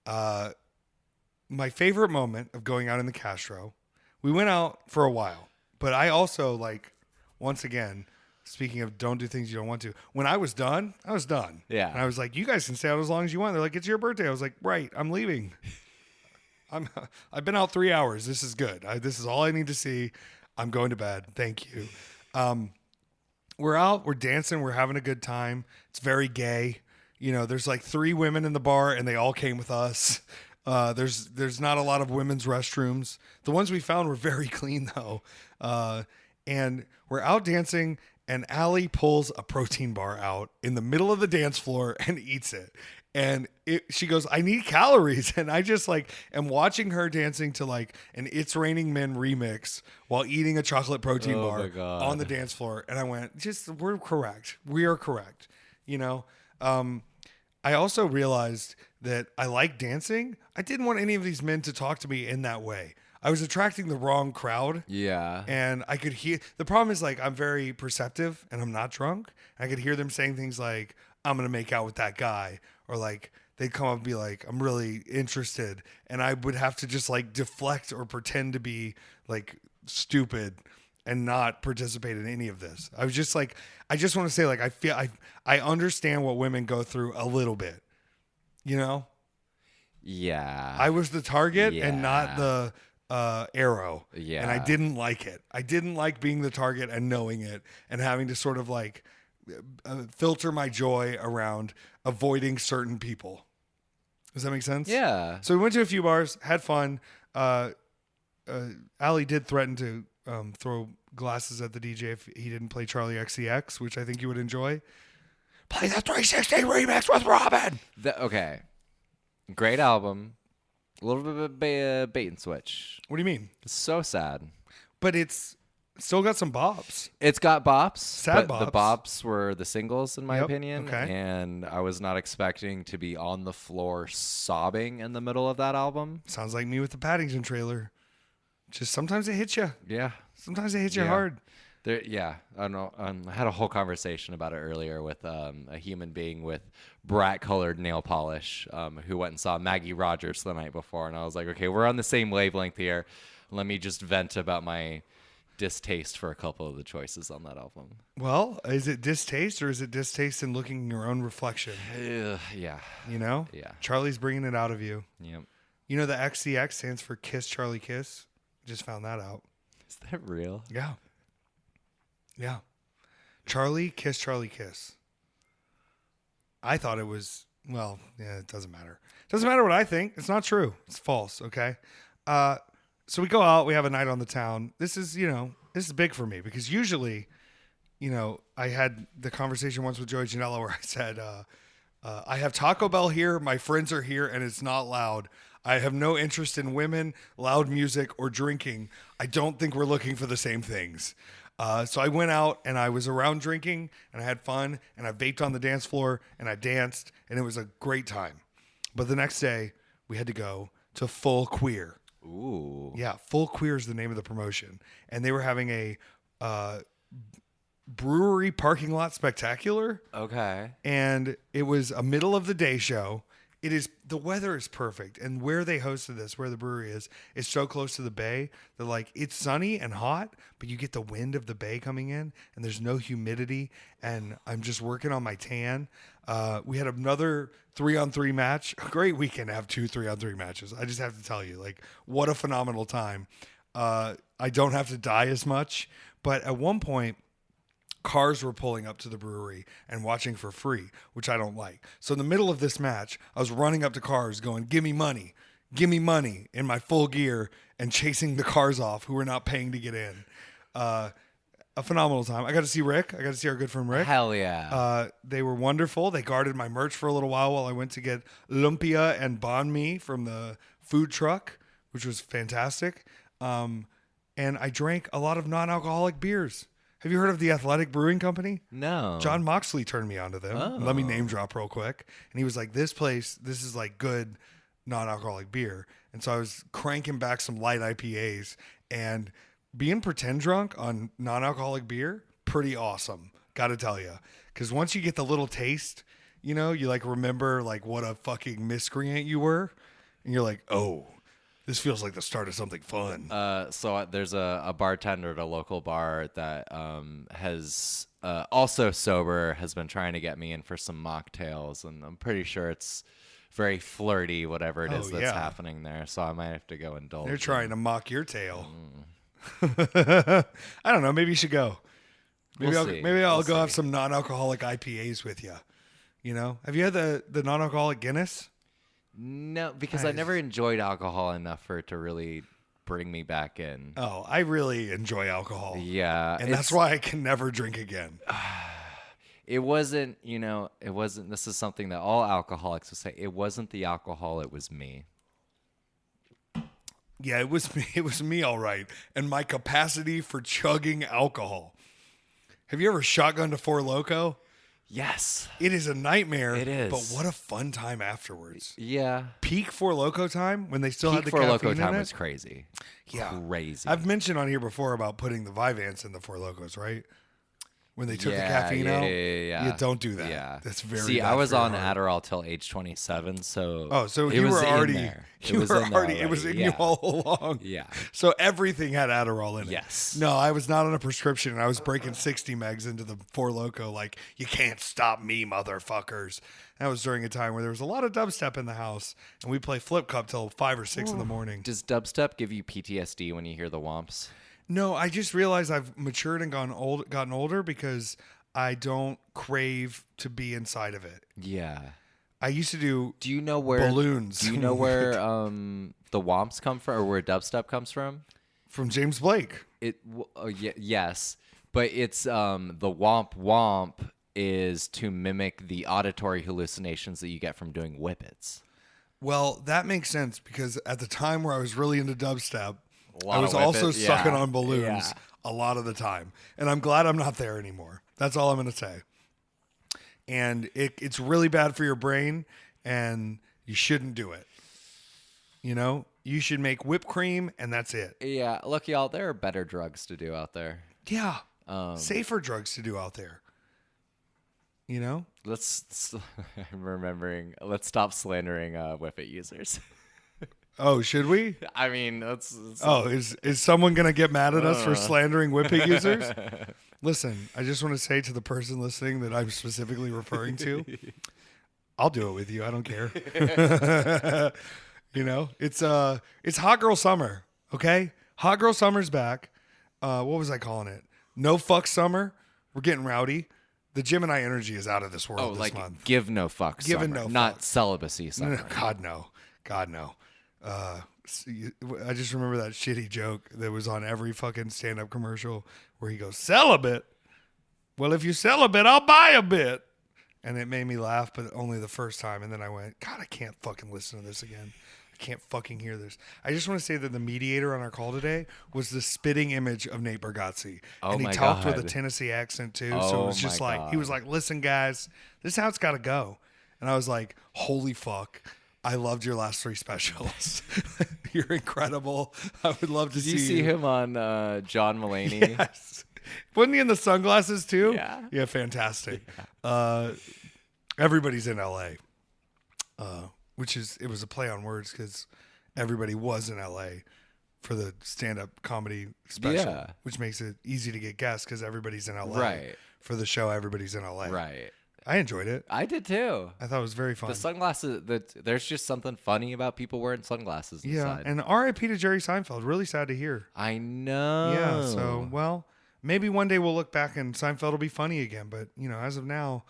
My favorite moment of going out in the Castro, we went out for a while, but I also once again, speaking of don't do things you don't want to, when I was done, I was done. Yeah. And I was like, you guys can stay out as long as you want. They're like, it's your birthday. I was like, right, I'm leaving. I've been out 3 hours. This is good. This is all I need to see. I'm going to bed. Thank you. We're out, we're dancing, we're having a good time. It's very gay. There's like 3 women in the bar and they all came with us. There's not a lot of women's restrooms. The ones we found were very clean though. And we're out dancing and Allie pulls a protein bar out in the middle of the dance floor and eats it. And she goes, I need calories. And I just am watching her dancing to an It's Raining Men remix while eating a chocolate protein bar on the dance floor. And I went, we're correct. We are correct. I also realized that I like dancing. I didn't want any of these men to talk to me in that way. I was attracting the wrong crowd. Yeah. And I could hear, the problem is I'm very perceptive and I'm not drunk. I could hear them saying things like, I'm going to make out with that guy. Or they'd come up and be like, I'm really interested. And I would have to just deflect or pretend to be stupid and not participate in any of this. I was just I just want to say I feel I understand what women go through a little bit, Yeah. I was the target and not the arrow. Yeah. And I didn't like it. I didn't like being the target and knowing it and having to sort of filter my joy around avoiding certain people. Does that make sense? Yeah. So we went to a few bars, had fun. Allie did threaten to throw glasses at the DJ if he didn't play Charlie XCX, which I think you would enjoy. Play the 360 remix with Robin. Okay. Great album. A little bit of bait and switch. What do you mean? It's so sad. But it's still got some bops. It's got bops. Sad but bops. The bops were the singles, in my opinion. Okay. And I was not expecting to be on the floor sobbing in the middle of that album. Sounds like me with the Paddington trailer. Just sometimes it hits you. Yeah. Sometimes it hits you hard. I don't know. I had a whole conversation about it earlier with a human being with brat-colored nail polish who went and saw Maggie Rogers the night before. And I was like, okay, we're on the same wavelength here. Let me just vent about my distaste for a couple of the choices on that album. Well, is it distaste or is it distaste in looking in your own reflection? Yeah. Yeah. Charlie's bringing it out of you. Yep. The XCX stands for Kiss Charlie Kiss. Just found that out. Is that real? Yeah. Charlie Kiss. I thought it was, it doesn't matter. Doesn't matter what I think. It's not true. It's false, okay? So we go out. We have a night on the town. This is big for me because usually, I had the conversation once with Joey Janela where I said, I have Taco Bell here. My friends are here and it's not loud. I have no interest in women, loud music, or drinking. I don't think we're looking for the same things. So I went out and I was around drinking and I had fun and I vaped on the dance floor and I danced and it was a great time. But the next day we had to go to Full Queer. Ooh. Yeah, Full Queer is the name of the promotion. And they were having a brewery parking lot spectacular. Okay. And it was a middle of the day show. The weather is perfect. And where they hosted this, where the brewery is so close to the bay that it's sunny and hot, but you get the wind of the bay coming in and there's no humidity. And I'm just working on my tan. We had another 3-on-3 match. A great weekend to have 2 3-on-3 matches. I just have to tell you, what a phenomenal time. I don't have to die as much, but at one point, cars were pulling up to the brewery and watching for free, which I don't like. So in the middle of this match, I was running up to cars going, give me money in my full gear and chasing the cars off who were not paying to get in. A phenomenal time. I got to see Rick. I got to see our good friend Rick. Hell yeah. They were wonderful. They guarded my merch for a little while I went to get lumpia and banh mi from the food truck, which was fantastic. And I drank a lot of non-alcoholic beers. Have you heard of the Athletic Brewing Company? No. John Moxley turned me onto them. Oh. Let me name drop real quick. And he was like, this is good non-alcoholic beer. And so I was cranking back some light IPAs and being pretend drunk on non-alcoholic beer, pretty awesome. Gotta tell you. Because once you get the little taste, you know, you like remember like what a fucking miscreant you were. And you're like, oh, this feels like the start of something fun. So there's a bartender at a local bar that has also sober, has been trying to get me in for some mocktails, and I'm pretty sure it's very flirty, whatever it is that's happening there. So I might have to go indulge. They're trying to mock your tail. I don't know. Maybe you should go. Maybe I'll go have some non-alcoholic IPAs with you. You know, have you had the non-alcoholic Guinness? No, because I never enjoyed alcohol enough for it to really bring me back in. Oh, I really enjoy alcohol. Yeah. And that's why I can never drink again. It wasn't, this is something that all alcoholics would say. It wasn't the alcohol, it was me. Yeah, it was me. It was me, all right. And my capacity for chugging alcohol. Have you ever shotgunned a Four Loko? Yes. It is a nightmare. It is. But what a fun time afterwards. Yeah. Peak Four Loko time when they still had the Four caffeine Loko time in it? was crazy. Yeah. Crazy. I've mentioned on here before about putting the Vyvanse in the Four Locos, right? When they took the caffeine out. Yeah. Don't do that. Yeah. That's very See, bad I was for your on heart. Adderall till age 27, so So it you was were in already there. you were already it was in you Yeah. all along. Yeah. So everything had Adderall in it. Yes. No, I was not on a prescription, and I was breaking 60 megs into the Four Loko like, you can't stop me, motherfuckers. That was during a time where there was a lot of dubstep in the house, and we play Flip Cup till 5 or 6 in the morning. Does dubstep give you PTSD when you hear the womps? No, I just realized I've matured and gotten older because I don't crave to be inside of it. Yeah. I used to do Do you know where balloons. Do you know where the womps come from, or where dubstep comes from? From James Blake. Yes, but it's the womp womp is to mimic the auditory hallucinations that you get from doing whippets. Well, that makes sense because at the time where I was really into dubstep, lot I was of also whippet, sucking yeah, on balloons yeah. a lot of the time. And I'm glad I'm not there anymore. That's all I'm going to say. And it's really bad for your brain, and you shouldn't do it. You know, you should make whipped cream, and that's it. Yeah, look, y'all, there are better drugs to do out there. Yeah. Safer drugs to do out there. You know? I'm remembering. Let's stop slandering whippet users. Oh, should we? I mean, Is someone going to get mad at us for slandering whippet users? Listen, I just want to say to the person listening that I'm specifically referring to, I'll do it with you. I don't care. You know, it's hot girl summer. Okay. Hot girl summer's back. What was I calling it? No fuck summer. We're getting rowdy. The Gemini energy is out of this world this month. Give no fucks. Giving summer, no not fucks. celibacy summer. No, God, no. I just remember that shitty joke that was on every fucking stand-up commercial where he goes, celibate? Well, if you celibate, I'll buy a bit. And it made me laugh, but only the first time. And then I went, God, I can't fucking listen to this again. I can't fucking hear this. I just want to say that the mediator on our call today was the spitting image of Nate Bargatze. Oh, and he my talked with God. a Tennessee accent too. So Oh, it was just my like, he was like, listen, guys, this is how it's got to go. And I was like, holy fuck. I loved your last 3 specials. You're incredible. I would love to Did you see him on John Mulaney? Yes. Wasn't he in the sunglasses too? Yeah. Yeah, fantastic. Everybody's in LA. It was a play on words because everybody was in LA for the stand-up comedy special, Yeah. which makes it easy to get guests because everybody's in LA. Right. For the show, everybody's in LA. Right. I enjoyed it. I did too. I thought it was very fun. The sunglasses. There's just something funny about people wearing sunglasses Yeah, inside. and R.I.P. to Jerry Seinfeld. Really sad to hear. I know. Yeah, so, well, maybe one day we'll look back and Seinfeld will be funny again. But, you know, as of now,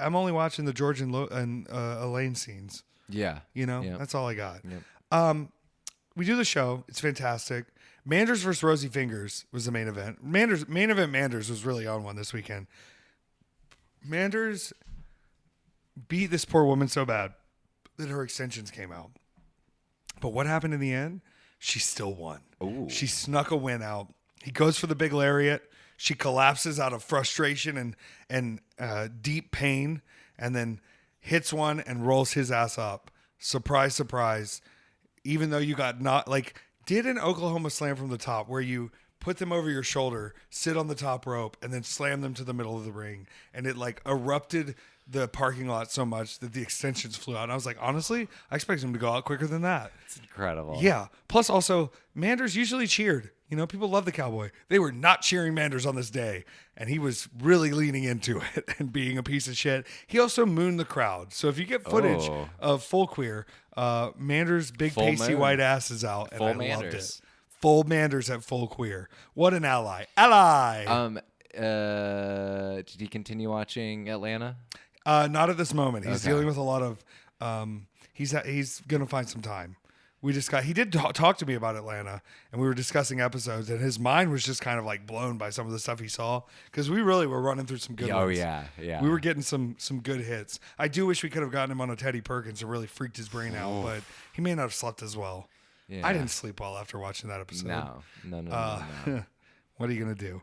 I'm only watching the George and Elaine scenes. Yeah. You know, Yep. that's all I got. Yep. We do the show. It's fantastic. Manders versus Rosie Fingers was the main event. Main event Manders was really on one this weekend. Manders beat this poor woman so bad that her extensions came out. But what happened in the end? She still won. Ooh. She snuck a win out. He goes for the big lariat. She collapses out of frustration and deep pain, and then hits one and rolls his ass up. Surprise, surprise. Even though you got not like did an Oklahoma slam from the top where you put them over your shoulder, sit on the top rope, and then slam them to the middle of the ring. And it like erupted the parking lot so much that the extensions flew out. And I was like, honestly, I expect them to go out quicker than that. It's incredible. Yeah. Plus, also, Manders usually cheered. You know, people love the Cowboy. They were not cheering Manders on this day, and he was really leaning into it and being a piece of shit. He also mooned the crowd. So if you get footage of Full Queer, Manders' big Full pasty moon. white ass is out, and Full I loved Manders. it. Full Manders at Full Queer. What an ally. Ally! Did he continue watching Atlanta? Not at this moment. He's Okay. dealing with a lot of. He's gonna find some time. He did talk to me about Atlanta, and we were discussing episodes, and his mind was just kind of like blown by some of the stuff he saw, because we really were running through some good Oh ones. yeah. We were getting some good hits. I do wish we could have gotten him on a Teddy Perkins and really freaked his brain out, but he may not have slept as well. Yeah. I didn't sleep well after watching that episode. No. What are you going to do?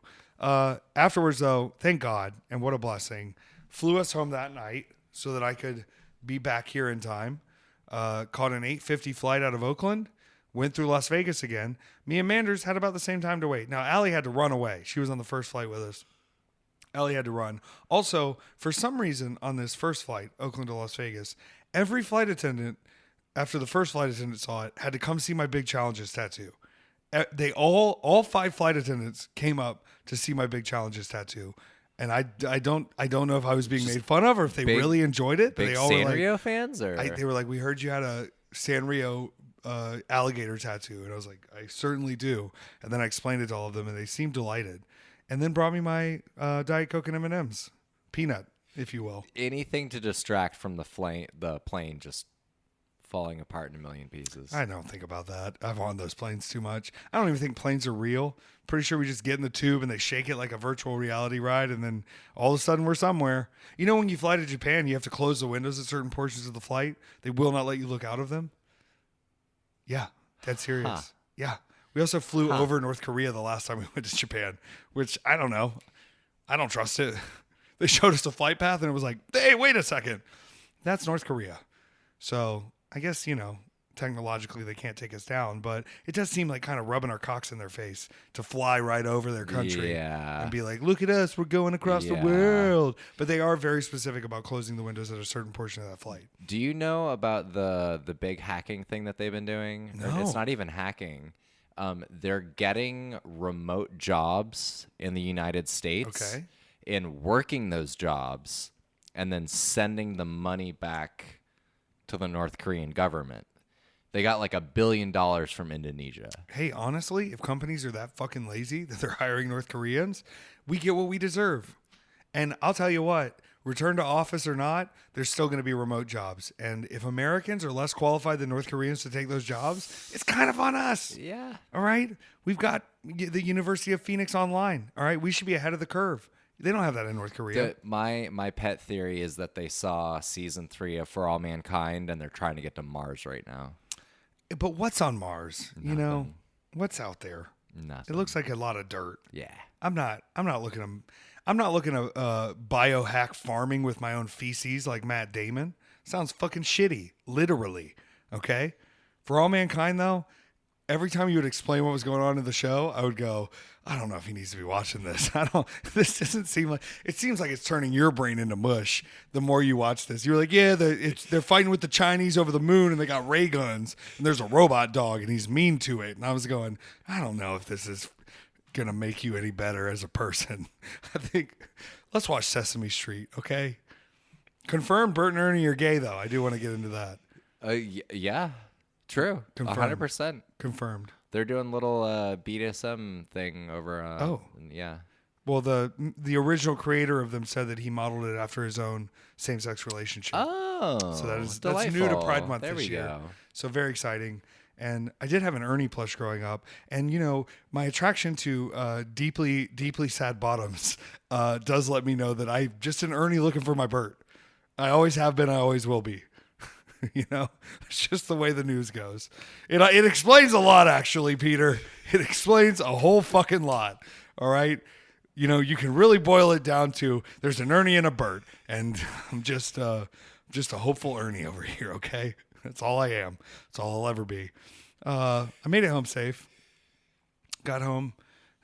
Afterwards, though, thank God, and what a blessing, flew us home that night so that I could be back here in time. Caught an 8:50 flight out of Oakland, went through Las Vegas again. Me and Manders had about the same time to wait. Now, Allie had to run away. She was on the first flight with us. Allie had to run. Also, for some reason, on this first flight, Oakland to Las Vegas, every flight attendant, after the first flight attendant saw it, had to come see my Big Challenges tattoo. They all 5 flight attendants came up to see my Big Challenges tattoo. And I don't know if I was being made fun of or if they really enjoyed it. But Big they all were Sanrio like, fans, or they were like, we heard you had a Sanrio alligator tattoo, and I was like, I certainly do. And then I explained it to all of them, and they seemed delighted. And then brought me my Diet Coke and M&Ms, peanut, if you will. anything to distract from the plane just falling apart in a million pieces. I don't think about that. I've on those planes too much. I don't even think planes are real. Pretty sure we just get in the tube and they shake it like a virtual reality ride, and then all of a sudden we're somewhere. You know, when you fly to Japan, you have to close the windows at certain portions of the flight. They will not let you look out of them. Yeah, that's serious. Huh. Yeah. We also flew over North Korea the last time we went to Japan, which I don't know. I don't trust it. They showed us the flight path and it was like, hey, wait a second. That's North Korea. So I guess, you know, technologically they can't take us down, but it does seem like kind of rubbing our cocks in their face to fly right over their country and be like, look at us, we're going across the world. But they are very specific about closing the windows at a certain portion of that flight. Do you know about the big hacking thing that they've been doing? No. It's not even hacking. They're getting remote jobs in the United States and working those jobs and then sending the money back to the North Korean government. They got like $1 billion from Indonesia. Hey, honestly, if companies are that fucking lazy that they're hiring North Koreans, we get what we deserve. And I'll tell you what, return to office or not, there's still going to be remote jobs. And if Americans are less qualified than North Koreans to take those jobs, it's kind of on us. Yeah. All right? We've got the University of Phoenix online. All right? We should be ahead of the curve. They don't have that in North Korea. My pet theory is that they saw season 3 of For All Mankind and they're trying to get to Mars right now. But what's on Mars? Nothing. You know, what's out there? Nothing. It looks like a lot of dirt. Yeah. I'm not looking at biohack farming with my own feces like Matt Damon. Sounds fucking shitty, literally. Okay? For All Mankind, though, every time you would explain what was going on in the show, I would go, I don't know if he needs to be watching this. This doesn't seem like, it seems like it's turning your brain into mush the more you watch this. You're like, yeah, they're fighting with the Chinese over the moon and they got ray guns and there's a robot dog and he's mean to it. And I was going, I don't know if this is going to make you any better as a person. I think, let's watch Sesame Street, okay? Confirmed Burt and Ernie are gay, though. I do want to get into that. Yeah. True. Confirmed. 100%. Confirmed. They're doing a little BDSM thing over. Yeah. Well, the original creator of them said that he modeled it after his own same-sex relationship. Oh, So that's delightful. new to Pride Month there this we year. Go. So very exciting. And I did have an Ernie plush growing up. And, you know, my attraction to deeply, deeply sad bottoms does let me know that I'm just an Ernie looking for my Burt. I always have been. I always will be. You know, it's just the way the news goes. It explains a lot, actually, Peter. It explains a whole fucking lot. All right. You know, you can really boil it down to there's an Ernie and a Burt, and I'm just a hopeful Ernie over here. Okay, that's all I am. That's all I'll ever be. I made it home safe. Got home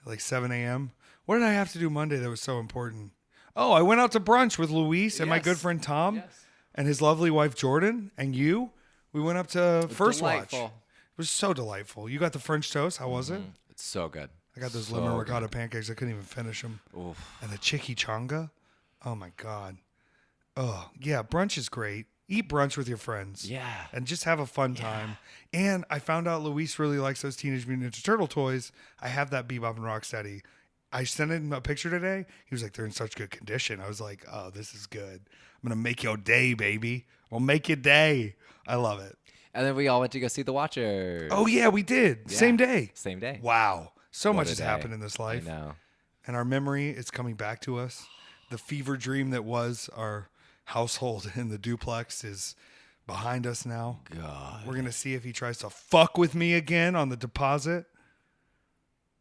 at like 7 a.m. What did I have to do Monday that was so important? Oh, I went out to brunch with Luis and my good friend Tom and his lovely wife Jordan and you. We went up to First Watch. It was so delightful. You got the French toast. How was it? It's so good. I got those lemon ricotta pancakes. I couldn't even finish them. Oof. And the chimichanga. Oh, my God. Oh, yeah. Brunch is great. Eat brunch with your friends. Yeah. And just have a fun time. And I found out Luis really likes those Teenage Mutant Ninja Turtle toys. I have that Bebop and Rocksteady. I sent him a picture today. He was like, they're in such good condition. I was like, oh, this is good. I'm going to make your day, baby. We'll make your day. I love it. And then we all went to go see The Watchers. Oh, yeah, we did. Yeah. Same day. Same day. Wow. So much has happened in this life. I know. And our memory is coming back to us. The fever dream that was our household in the duplex is behind us now. God. We're going to see if he tries to fuck with me again on the deposit.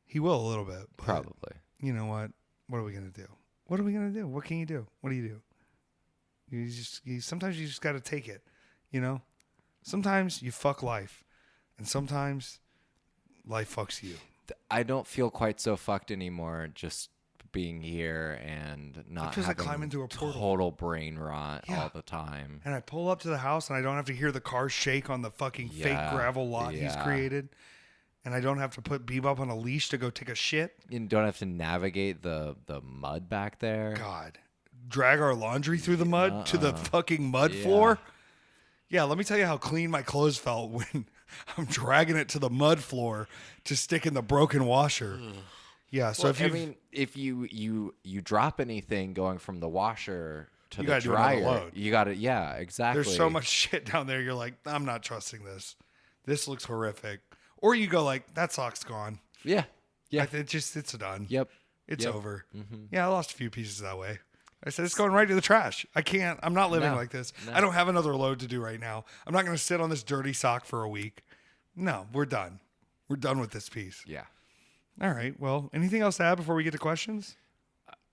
He will a little bit. Probably. You know what? What are we going to do? What are we going to do? What can you do? What do you do? Sometimes you just got to take it, you know? Sometimes you fuck life, and sometimes life fucks you. I don't feel quite so fucked anymore just being here and not having like climbing through a portal. Total brain rot all the time. And I pull up to the house, and I don't have to hear the car shake on the fucking fake gravel lot he's created. And I don't have to put Bebop on a leash to go take a shit. You don't have to navigate the mud back there. God. Drag our laundry through the mud to the fucking mud floor. Yeah, let me tell you how clean my clothes felt when I'm dragging it to the mud floor to stick in the broken washer. Yeah, so if you drop anything going from the washer to the dryer, you got to exactly. There's so much shit down there. You're like, I'm not trusting this. This looks horrific. Or you go like, that sock's gone. Yeah. It's done. Yep. It's over. Mm-hmm. Yeah, I lost a few pieces that way. I said, it's going right to the trash. I'm not living like this. No. I don't have another load to do right now. I'm not going to sit on this dirty sock for a week. No, we're done. We're done with this piece. Yeah. All right. Well, anything else to add before we get to questions?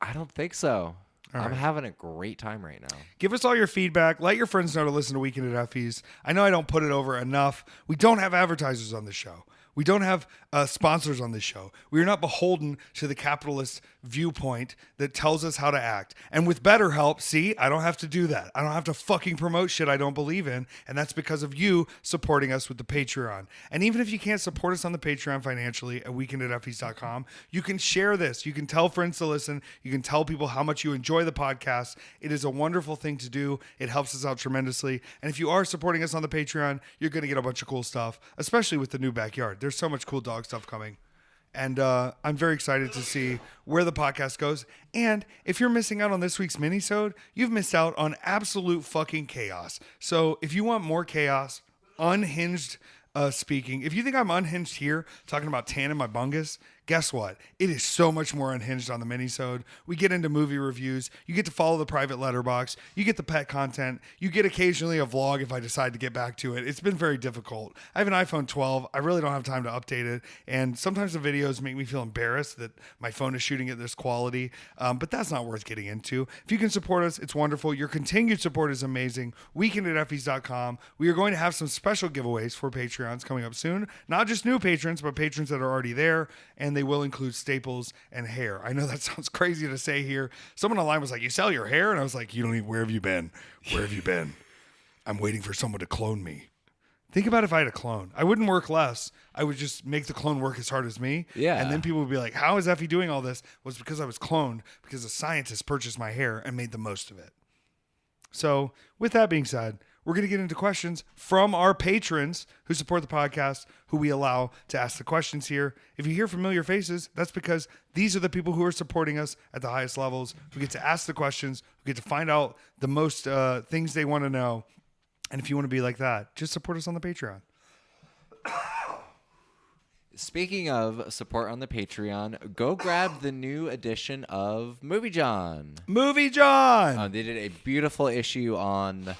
I don't think so. All I'm right. having a great time right now. Give us all your feedback. Let your friends know to listen to Weekend at Effys. I know I don't put it over enough. We don't have advertisers on this show. We don't have sponsors on this show. We are not beholden to the capitalist viewpoint that tells us how to act. And with BetterHelp, see, I don't have to do that. I don't have to fucking promote shit I don't believe in. And that's because of you supporting us with the Patreon. And even if you can't support us on the Patreon financially at weekendateffys.com, you can share this. You can tell friends to listen. You can tell people how much you enjoy the podcast. It is a wonderful thing to do. It helps us out tremendously. And if you are supporting us on the Patreon, you're going to get a bunch of cool stuff, especially with the new backyard. There's so much cool dog stuff coming. And I'm very excited to see where the podcast goes. And if you're missing out on this week's minisode, you've missed out on absolute fucking chaos. So if you want more chaos, unhinged speaking, if you think I'm unhinged here talking about tanning my bungus, guess what? It is so much more unhinged on the minisode. We get into movie reviews. You get to follow the private letterbox. You get the pet content. You get occasionally a vlog if I decide to get back to it. It's been very difficult. I have an iPhone 12. I really don't have time to update it. And sometimes the videos make me feel embarrassed that my phone is shooting at this quality. But that's not worth getting into. If you can support us, it's wonderful. Your continued support is amazing. weekendateffys.com. We are going to have some special giveaways for Patreons coming up soon. Not just new patrons, but patrons that are already there. And they will include staples and hair. I know that sounds crazy to say here. Someone online was like, you sell your hair? And I was like, you don't even, where have you been? Where have you been? I'm waiting for someone to clone me. Think about if I had a clone. I wouldn't work less. I would just make the clone work as hard as me. Yeah. And then people would be like, how is Effy doing all this? Well, it's because I was cloned, because a scientist purchased my hair and made the most of it. So with that being said, we're going to get into questions from our patrons who support the podcast, who we allow to ask the questions here. If you hear familiar faces, that's because these are the people who are supporting us at the highest levels, who get to ask the questions, who get to find out the most things they want to know. And if you want to be like that, just support us on the Patreon. Speaking of support on the Patreon, go grab the new edition of Movie John. Movie John! They did a beautiful issue on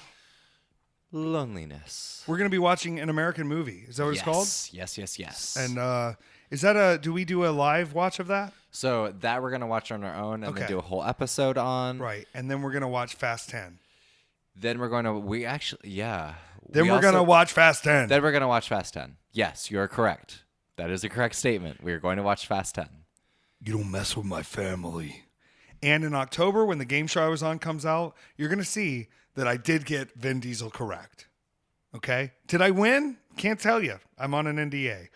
loneliness. We're going to be watching an American movie. Is that what it's called? Yes. And is that do we do a live watch of that? So that we're going to watch on our own and then do a whole episode on. Right. And then we're going to watch Fast 10. Then we're going to, Then we're going to watch Fast 10. Then we're going to watch Fast 10. Yes, you're correct. That is a correct statement. We are going to watch Fast 10. You don't mess with my family. And in October, when the game show I was on comes out, you're going to see that I did get Vin Diesel correct. Okay? Did I win? Can't tell you. I'm on an NDA.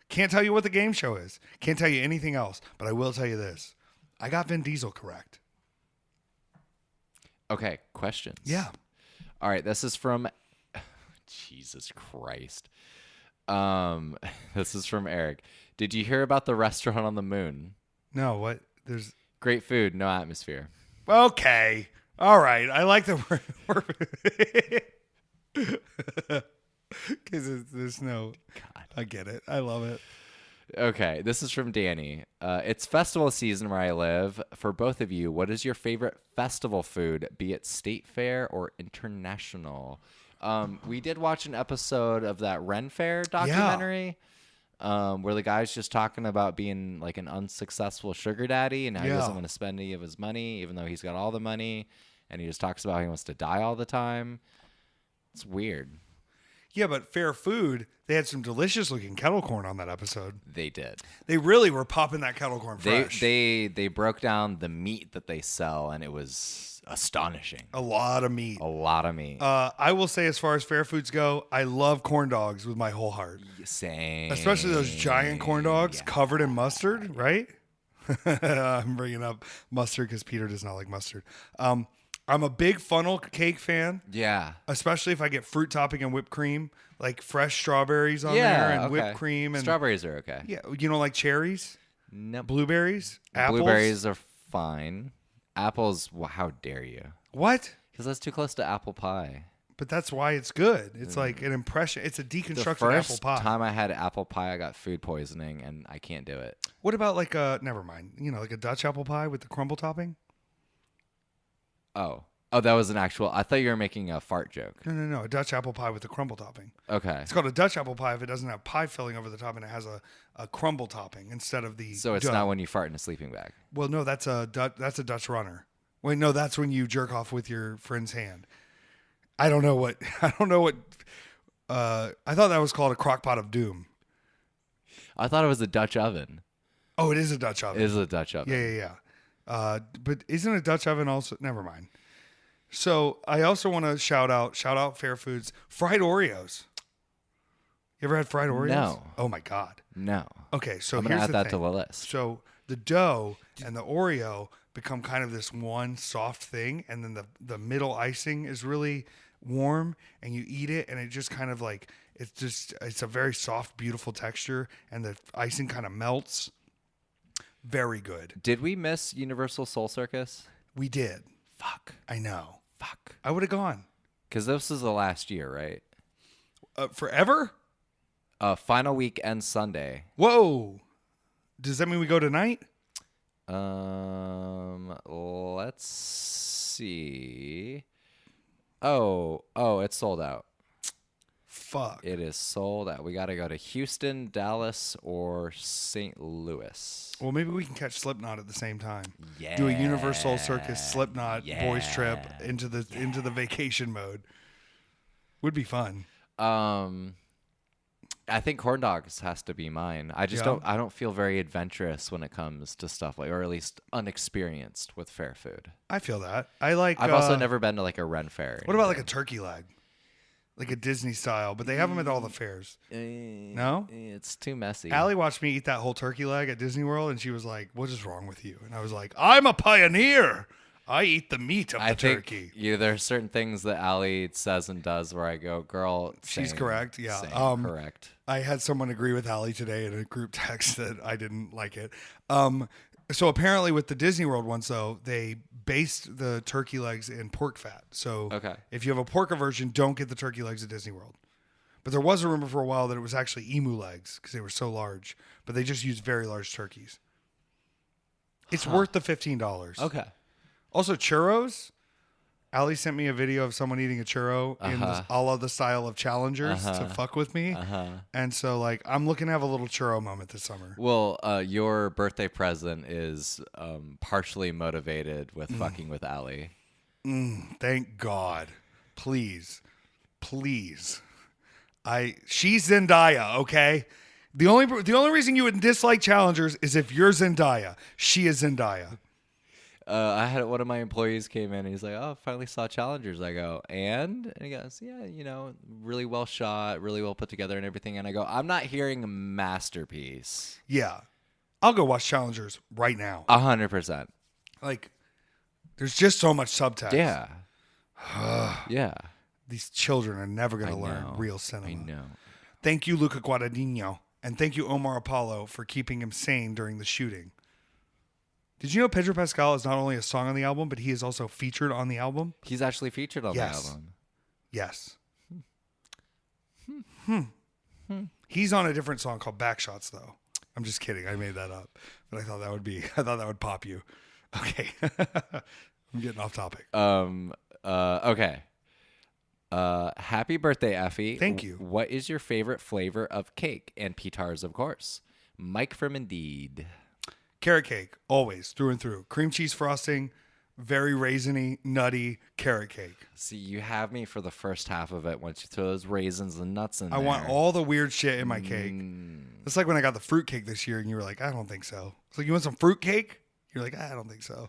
Can't tell you what the game show is. Can't tell you anything else. But I will tell you this. I got Vin Diesel correct. Okay, questions. Yeah. All right, this is from Jesus Christ. This is from Eric. Did you hear about the restaurant on the moon? No, what? There's Great food, no atmosphere. okay. All right. I like the word. Because there's no. God. I get it. I love it. Okay, this is from Danny. It's festival season where I live. For both of you, what is your favorite festival food, be it state fair or international? We did watch an episode of that Ren Fair documentary where the guy's just talking about being like an unsuccessful sugar daddy and how he doesn't want to spend any of his money, even though he's got all the money. And he just talks about how he wants to die all the time. It's weird. Yeah, but fair food, they had some delicious looking kettle corn on that episode. They did. They really were popping that kettle corn fresh. They broke down the meat that they sell, and it was astonishing. A lot of meat. A lot of meat. I will say, as far as fair foods go, I love corn dogs with my whole heart. Same. Especially those giant corn dogs covered in mustard, right? I'm bringing up mustard because Peter does not like mustard. I'm a big funnel cake fan. Yeah. Especially if I get fruit topping and whipped cream, like fresh strawberries on there and whipped cream. And strawberries are okay. Yeah. You don't like cherries? No. Blueberries? Apples? Blueberries are fine. Apples, well, how dare you? What? Because that's too close to apple pie. But that's why it's good. It's like an impression. It's a deconstructed apple pie. The first time I had apple pie, I got food poisoning, and I can't do it. What about like never mind, like a Dutch apple pie with the crumble topping? Oh, that was an actual. I thought you were making a fart joke. No. A Dutch apple pie with the crumble topping. Okay. It's called a Dutch apple pie if it doesn't have pie filling over the top and it has a crumble topping instead of the. So it's not when you fart in a sleeping bag. Well, no, that's a Dutch runner. Wait, no, that's when you jerk off with your friend's hand. I don't know what. I thought that was called a crock pot of doom. I thought it was a Dutch oven. Oh, it is a Dutch oven. It is a Dutch oven. Yeah. But isn't a Dutch oven also? Never mind. So I also want to shout out Fair Foods fried Oreos. You ever had fried Oreos? No. Oh my God. No. Okay, so I'm here's gonna add the that thing. to the list. So the dough and the Oreo become kind of this one soft thing, and then the middle icing is really warm, and you eat it, and it just kind of like it's a very soft, beautiful texture, and the icing kind of melts. Very good. Did we miss Universal Soul Circus? We did. Fuck. I know. Fuck. I would have gone. Because this is the last year, right? Forever? Final week and Sunday. Whoa. Does that mean we go tonight? Let's see. Oh, it's sold out. Fuck. It is sold out. We got to go to Houston, Dallas, or St. Louis. Well, maybe we can catch Slipknot at the same time. Yeah. Do a Universal Circus Slipknot boys trip into the vacation mode. Would be fun. I think corn dogs has to be mine. I don't feel very adventurous when it comes to stuff like, or at least unexperienced with fair food. I feel that. I've also never been to like a Ren Fair. What about like a turkey leg? Like a Disney style, but they have them at all the fairs. No? It's too messy. Allie watched me eat that whole turkey leg at Disney World, and she was like, "What is wrong with you?" And I was like, "I'm a pioneer. I eat the meat of the turkey." There are certain things that Allie says and does where I go, girl, she's correct. Yeah. Correct. I had someone agree with Allie today in a group text that I didn't like it. So apparently with the Disney World ones, though, they based the turkey legs in pork fat. So if you have a pork aversion, don't get the turkey legs at Disney World. But there was a rumor for a while that it was actually emu legs because they were so large. But they just used very large turkeys. It's worth the $15. Okay. Also, churros. Allie sent me a video of someone eating a churro in a la the style of Challengers to fuck with me. And so, like, I'm looking to have a little churro moment this summer. Well, your birthday present is partially motivated with fucking with Allie. Thank God. Please. She's Zendaya, okay? The only reason you would dislike challengers is if you're Zendaya. She is Zendaya. I had one of my employees came in and he's like, "Oh, finally saw Challengers." I go, and he goes, "Yeah, really well shot, really well put together and everything." And I go, "I'm not hearing masterpiece." Yeah. I'll go watch Challengers right now. 100%. Like, there's just so much subtext. Yeah. Yeah. These children are never going to I learn know. real cinema. I know. Thank you, Luca Guadagnino. And thank you, Omar Apollo, for keeping him sane during the shooting. Did you know Pedro Pascal is not only a song on the album, but he is also featured on the album? He's actually featured on the album. Yes. He's on a different song called Backshots, though. I'm just kidding. I made that up. But I thought that would pop you. Okay. I'm getting off topic. Okay. Happy birthday, Effy. Thank you. What is your favorite flavor of cake? And Petár's, of course. Mike from Indeed. Carrot cake, always, through and through. Cream cheese frosting, very raisiny, nutty carrot cake. See, you have me for the first half of it once you throw those raisins and nuts in there. I want all the weird shit in my cake. It's like when I got the fruit cake this year and you were like, I don't think so. It's like, you want some fruit cake? You're like, I don't think so.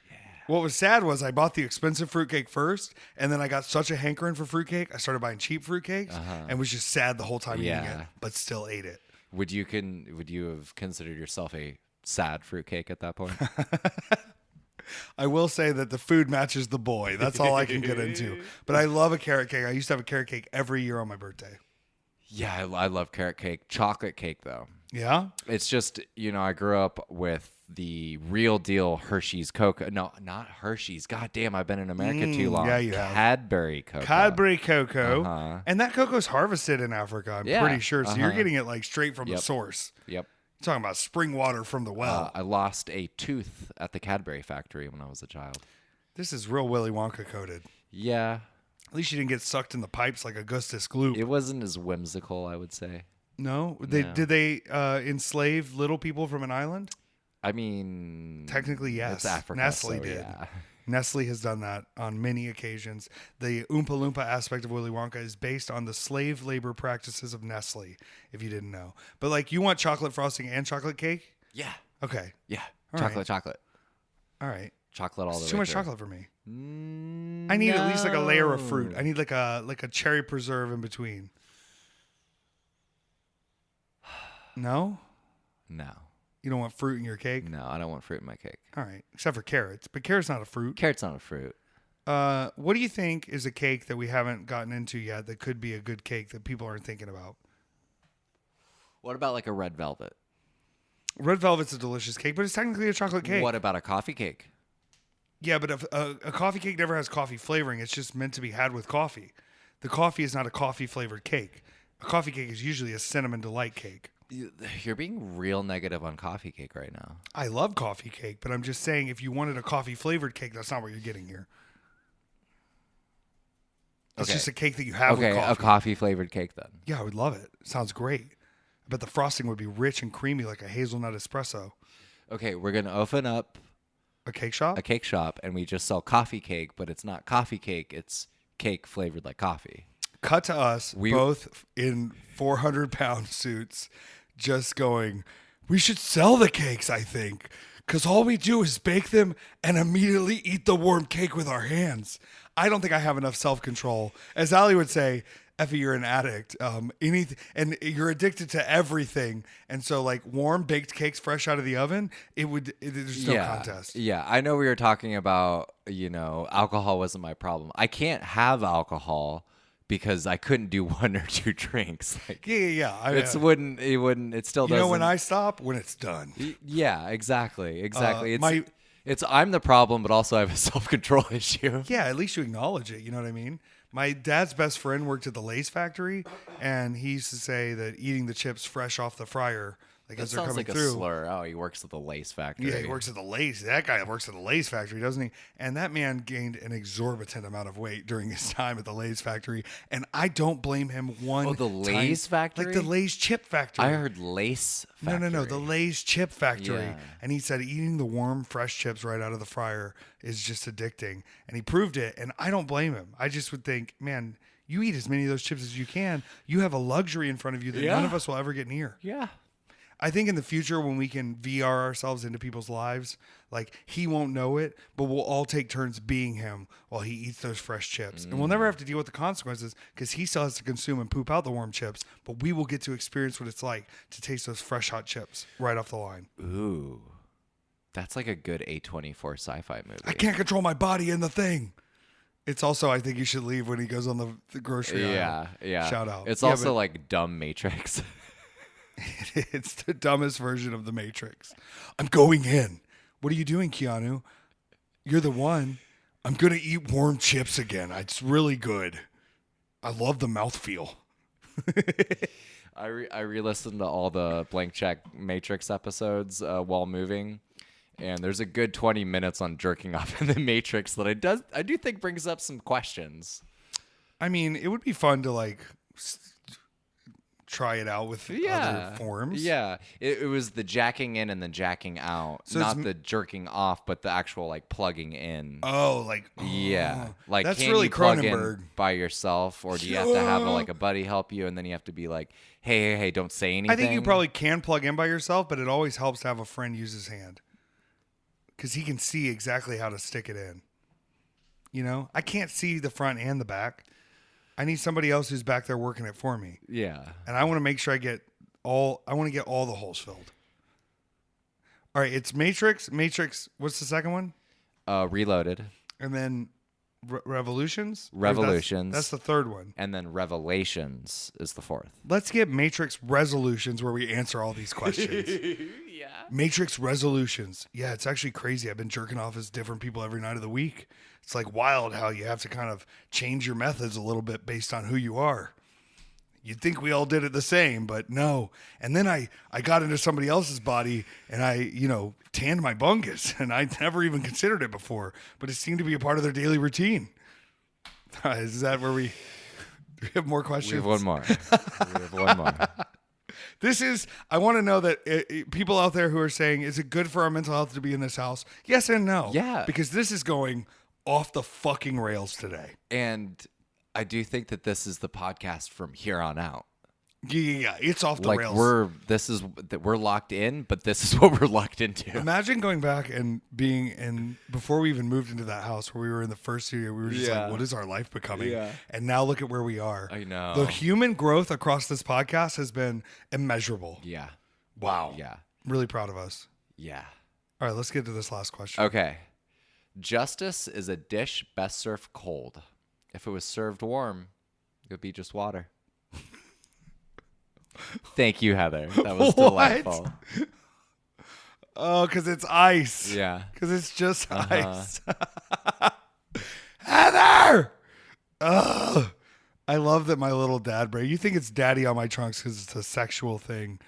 Yeah. What was sad was I bought the expensive fruit cake first, and then I got such a hankering for fruit cake, I started buying cheap fruit cakes and was just sad the whole time eating it, but still ate it. Would you have considered yourself a sad fruitcake at that point? I will say that the food matches the boy. That's all I can get into. But I love a carrot cake. I used to have a carrot cake every year on my birthday. Yeah, I love carrot cake. Chocolate cake, though. Yeah? It's just, I grew up with the real deal Hershey's cocoa. No, not Hershey's. God damn, I've been in America too long. Yeah, you have. Cadbury cocoa. Cadbury cocoa. And that cocoa's harvested in Africa, I'm pretty sure. So you're getting it like straight from the source. Yep. Talking about spring water from the well. I lost a tooth at the Cadbury factory when I was a child. This is real Willy Wonka coded. Yeah. At least you didn't get sucked in the pipes like Augustus Gloop. It wasn't as whimsical, I would say. No? Did they enslave little people from an island? I mean... Technically, yes. It's Africa, Nestle so did. Yeah. Nestle has done that on many occasions. The Oompa Loompa aspect of Willy Wonka is based on the slave labor practices of Nestle, if you didn't know. But like, you want chocolate frosting and chocolate cake? Yeah. Okay. Yeah. All chocolate. All right. Chocolate all the way too much through. chocolate for me. I need at least like a layer of fruit. I need like a cherry preserve in between. No? No. You don't want fruit in your cake? No, I don't want fruit in my cake. All right. Except for carrots. But carrot's not a fruit. Carrot's not a fruit. What do you think is a cake that we haven't gotten into yet that could be a good cake that people aren't thinking about? What about like a red velvet? Red velvet's a delicious cake, but it's technically a chocolate cake. What about a coffee cake? Yeah, but a coffee cake never has coffee flavoring. It's just meant to be had with coffee. The coffee is not a coffee-flavored cake. A coffee cake is usually a cinnamon delight cake. You're being real negative on coffee cake right now. I love coffee cake, but I'm just saying if you wanted a coffee-flavored cake, that's not what you're getting here. It's just a cake that you have with coffee. A coffee-flavored cake then. Yeah, I would love it. Sounds great. I bet the frosting would be rich and creamy like a hazelnut espresso. Okay, we're going to open up a cake shop? A cake shop, and we just sell coffee cake, but it's not coffee cake. It's cake flavored like coffee. Cut to us, both in 400-pound suits, just going, we should sell the cakes, I think, because all we do is bake them and immediately eat the warm cake with our hands. I don't think I have enough self-control. As Ali would say, Effy, you're an addict. Anything, and you're addicted to everything. And so, like, warm baked cakes fresh out of the oven, there's no contest. Yeah, I know we were talking about, alcohol wasn't my problem. I can't have alcohol because I couldn't do one or two drinks. Like, yeah. It still doesn't. When I stop? When it's done. Yeah, exactly. I'm the problem, but also I have a self-control issue. Yeah, at least you acknowledge it. You know what I mean? My dad's best friend worked at the Lay's factory, and he used to say that eating the chips fresh off the fryer, like as they're coming through. That sounds like a slur. Oh, he works at the Lay's factory. Yeah, he works at the Lay's. That guy works at the Lay's factory, doesn't he? And that man gained an exorbitant amount of weight during his time at the Lay's factory, and I don't blame him one. Oh, the Lay's factory? Like the Lay's chip factory. I heard Lace factory. No, the Lay's chip factory. Yeah. And he said eating the warm, fresh chips right out of the fryer is just addicting, and he proved it. And I don't blame him. I just would think, man, You eat as many of those chips as you can. You have a luxury in front of you that none of us will ever get near. Yeah. I think in the future when we can VR ourselves into people's lives, like he won't know it, but we'll all take turns being him while he eats those fresh chips. And we'll never have to deal with the consequences because he still has to consume and poop out the warm chips, but we will get to experience what it's like to taste those fresh hot chips right off the line. Ooh. That's like a good A24 sci-fi movie. I can't control my body in the thing. It's also, I think you should leave when he goes on the grocery aisle. Yeah. Shout out. It's Yeah, also but like dumb Matrix. it's the dumbest version of the Matrix. I'm going in. What are you doing, Keanu? You're the one. I'm going to eat warm chips again. It's really good. I love the mouthfeel. I re-listened to all the Blank Check Matrix episodes while moving, and there's a good 20 minutes on jerking off in the Matrix that I do think brings up some questions. I mean, it would be fun to like try it out with other forms. Yeah, it was the jacking in and the jacking out, So not the jerking off, but the actual like plugging in. Yeah, like that's can really you plug in Cronenberg. by yourself, or do you have to have like a buddy help you, and then you have to be like, hey, don't say anything. I think you probably can plug in by yourself, but it always helps to have a friend use his hand because he can see exactly how to stick it in. You know, I can't see the front and the back. I need somebody else who's back there working it for me. Yeah. And I want to make sure I want to get all the holes filled. All right, it's Matrix. What's the second one? Reloaded. And then Revolutions? Revolutions. That's the third one. And then Revelations is the fourth. Let's get Matrix Resolutions where we answer all these questions. Yeah. Matrix Resolutions. Yeah, it's actually crazy. I've been jerking off as different people every night of the week. It's like wild how you have to kind of change your methods a little bit based on who you are. You'd think we all did it the same, but no. And then I got into somebody else's body and I, tanned my bungus, and I never even considered it before, but it seemed to be a part of their daily routine. Is that where do we have more questions? We have one more. I want to know that people out there who are saying, is it good for our mental health to be in this house? Yes and no. Yeah. Because this is going off the fucking rails today. And I do think that this is the podcast from here on out. Yeah. It's off the like rails. we're locked in, but this is what we're locked into. Imagine going back and before we even moved into that house where we were in the first studio, we were just like, what is our life becoming? Yeah. And now look at where we are. I know. The human growth across this podcast has been immeasurable. Yeah. Wow. Yeah. Really proud of us. Yeah. All right, let's get to this last question. Okay. Justice is a dish best served cold. If it was served warm, it would be just water. Thank you, Heather. That was delightful. Oh, because it's ice. Yeah. Because it's just ice. Heather! Ugh. I love that my little dad brain. You think it's daddy on my trunks because it's a sexual thing,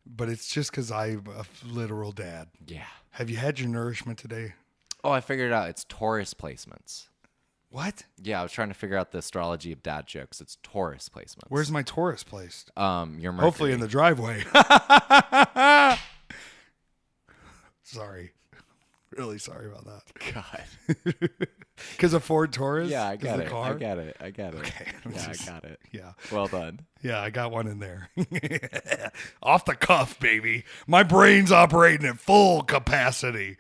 but it's just because I'm a literal dad. Yeah. Have you had your nourishment today? Oh, I figured it out. It's Taurus placements. What? Yeah, I was trying to figure out the astrology of dad jokes. It's Taurus placements. Where's my Taurus placed? Your Mercury. Hopefully in the driveway. Sorry. Really sorry about that. God. Because of Ford Taurus? Yeah, I Is got the it. car? I got it. Okay. Yeah, I got it. Yeah. Well done. Yeah, I got one in there. Off the cuff, baby. My brain's operating at full capacity.